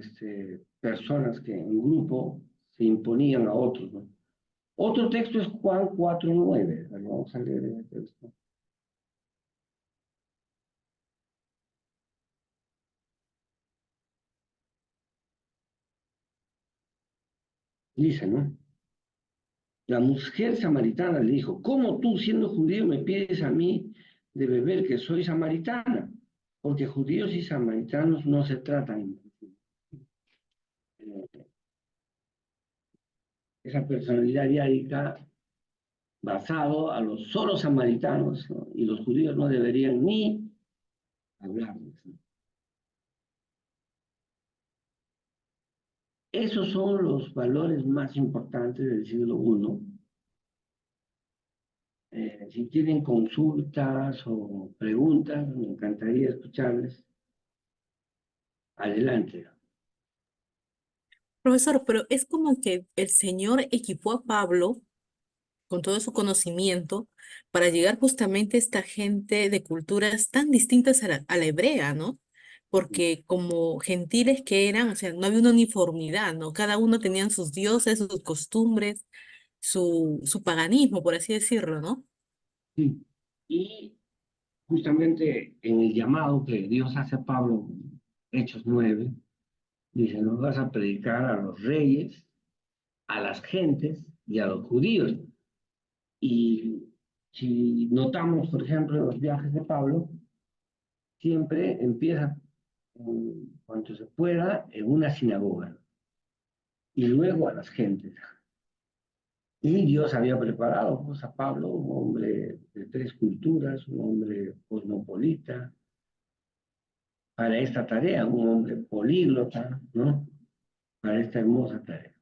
personas que en grupo se imponían a otros, ¿no? Otro texto es Juan 4:9. Vamos a leer ese texto. Dice, ¿no? La mujer samaritana le dijo, ¿cómo tú, siendo judío, me pides a mí de beber que soy samaritana? Porque judíos y samaritanos no se tratan. Esa personalidad diárica basado a los solo samaritanos, ¿no? Y los judíos no deberían ni hablarles, ¿no? Esos son los valores más importantes del siglo I. Si tienen consultas o preguntas, me encantaría escucharles. Adelante. Profesor, pero es como que el Señor equipó a Pablo con todo su conocimiento para llegar justamente a esta gente de culturas tan distintas a la hebrea, ¿no? Porque como gentiles que eran, o sea, no había una uniformidad, ¿no? Cada uno tenía sus dioses, sus costumbres, su paganismo, por así decirlo, ¿no? Sí. Y justamente en el llamado que Dios hace a Pablo, Hechos 9, dice, nos vas a predicar a los reyes, a las gentes y a los judíos. Y si notamos, por ejemplo, en los viajes de Pablo, siempre empieza, cuanto se pueda, en una sinagoga y luego a las gentes. Y Dios había preparado pues, a Pablo, un hombre de 3 culturas, un hombre cosmopolita, para esta tarea, un hombre políglota, ¿no? Para esta hermosa tarea.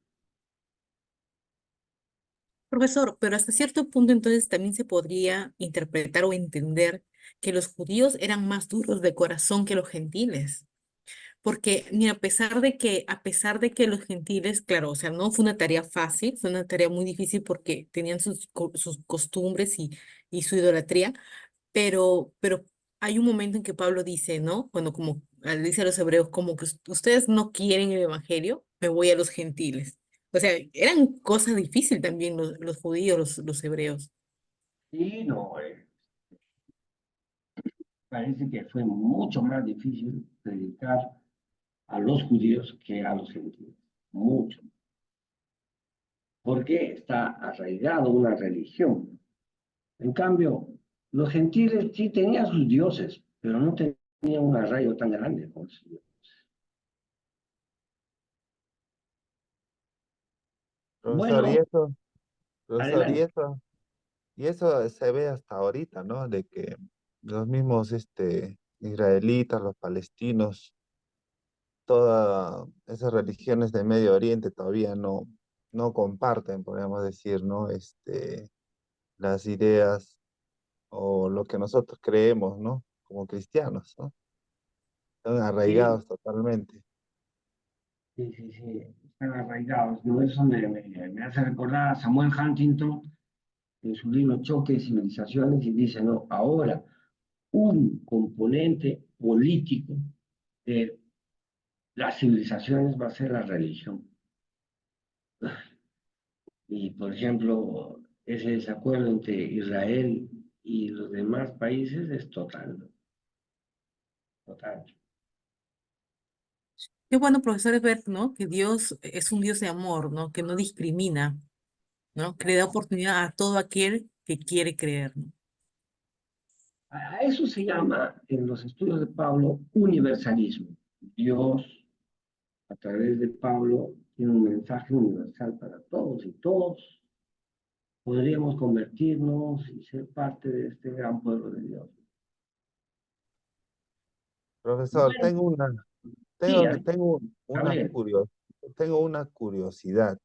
Profesor, pero hasta cierto punto entonces también se podría interpretar o entender que los judíos eran más duros de corazón que los gentiles. Porque, mira, a pesar de que los gentiles, claro, o sea, no fue una tarea fácil, fue una tarea muy difícil porque tenían sus costumbres y su idolatría, pero hay un momento en que Pablo dice, ¿no? Cuando como dice a los hebreos, como que ustedes no quieren el evangelio, me voy a los gentiles. O sea, eran cosas difíciles también los judíos, los hebreos. Y no, parece que fue mucho más difícil predicar a los judíos que a los gentiles. Mucho. Porque está arraigado una religión. En cambio, Los gentiles sí tenían sus dioses, pero no tenían un arraigo tan grande con sus dioses. Profesor, Bueno, profesor, adelante. y eso se ve hasta ahorita, ¿no? De que los mismos israelitas, los palestinos, todas esas religiones de Medio Oriente todavía no comparten, podríamos decir, ¿no? Las ideas o lo que nosotros creemos, ¿no? Como cristianos, ¿no? Están Sí, arraigados totalmente. sí, sí, sí, están arraigados, ¿no? Eso me hace recordar a Samuel Huntington en su libro Choque de Civilizaciones y dice, no, ahora un componente político de las civilizaciones va a ser la religión. Y, por ejemplo, ese desacuerdo entre Israel y los demás países es total, ¿no? Total. Qué bueno, profesor, es ver, ¿no? Que Dios es un Dios de amor, ¿no? Que no discrimina, ¿no? Que le da oportunidad a todo aquel que quiere creer, ¿no? A eso se llama en los estudios de Pablo universalismo. Dios, a través de Pablo, tiene un mensaje universal para todos y todos podríamos convertirnos y ser parte de este gran pueblo de Dios. Profesor, Bueno, sí, Gabriel. tengo una curiosidad.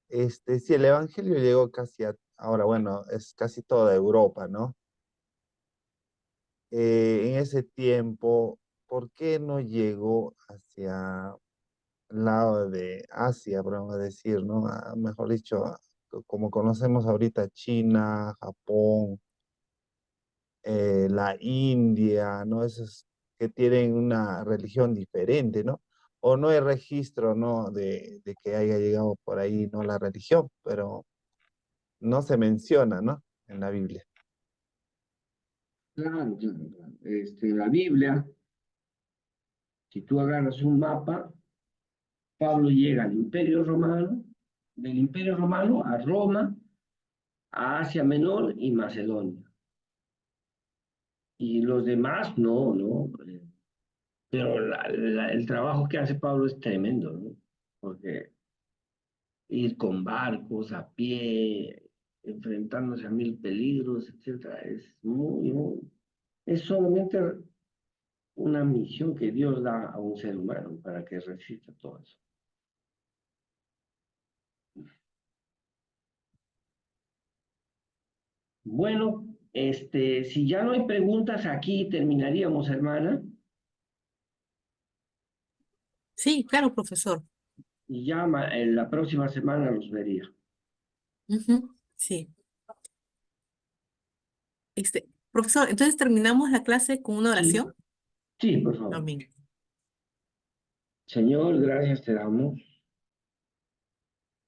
Si el Evangelio llegó ahora, bueno, es casi toda Europa, ¿no? En ese tiempo, ¿por qué no llegó hacia el lado de Asia, podemos decir, ¿no? Mejor dicho, como conocemos ahorita China, Japón, la India, ¿no? Esos que tienen una religión diferente, ¿no? O no hay registro, ¿no? De que haya llegado por ahí, ¿no? La religión, pero no se menciona, ¿no? En la Biblia. Claro, claro, claro. La Biblia, si tú agarras un mapa, Pablo llega al Imperio Romano, del Imperio Romano a Roma, a Asia Menor y Macedonia. Y los demás, no, no. Pero el trabajo que hace Pablo es tremendo, ¿no? Porque ir con barcos, a pie, enfrentándose a mil peligros, etcétera, es solamente una misión que Dios da a un ser humano para que resista todo eso. Bueno, si ya no hay preguntas aquí, terminaríamos, hermana, Sí, claro, profesor. y ya en la próxima semana los vería. Ujú, sí. Profesor, entonces terminamos la clase con una Sí, oración. sí, por favor. Amén. Señor, gracias te damos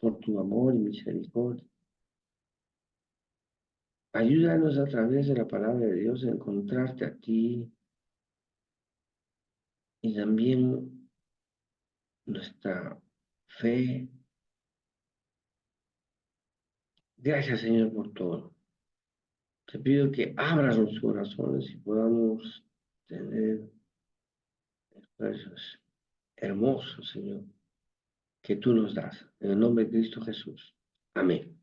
por tu amor y misericordia. Ayúdanos a través de la palabra de Dios a encontrarte a ti y también nuestra fe. Gracias, Señor, por todo. Te pido que abras los corazones y podamos tener expresos hermosos, Señor, que tú nos das. En el nombre de Cristo Jesús. Amén.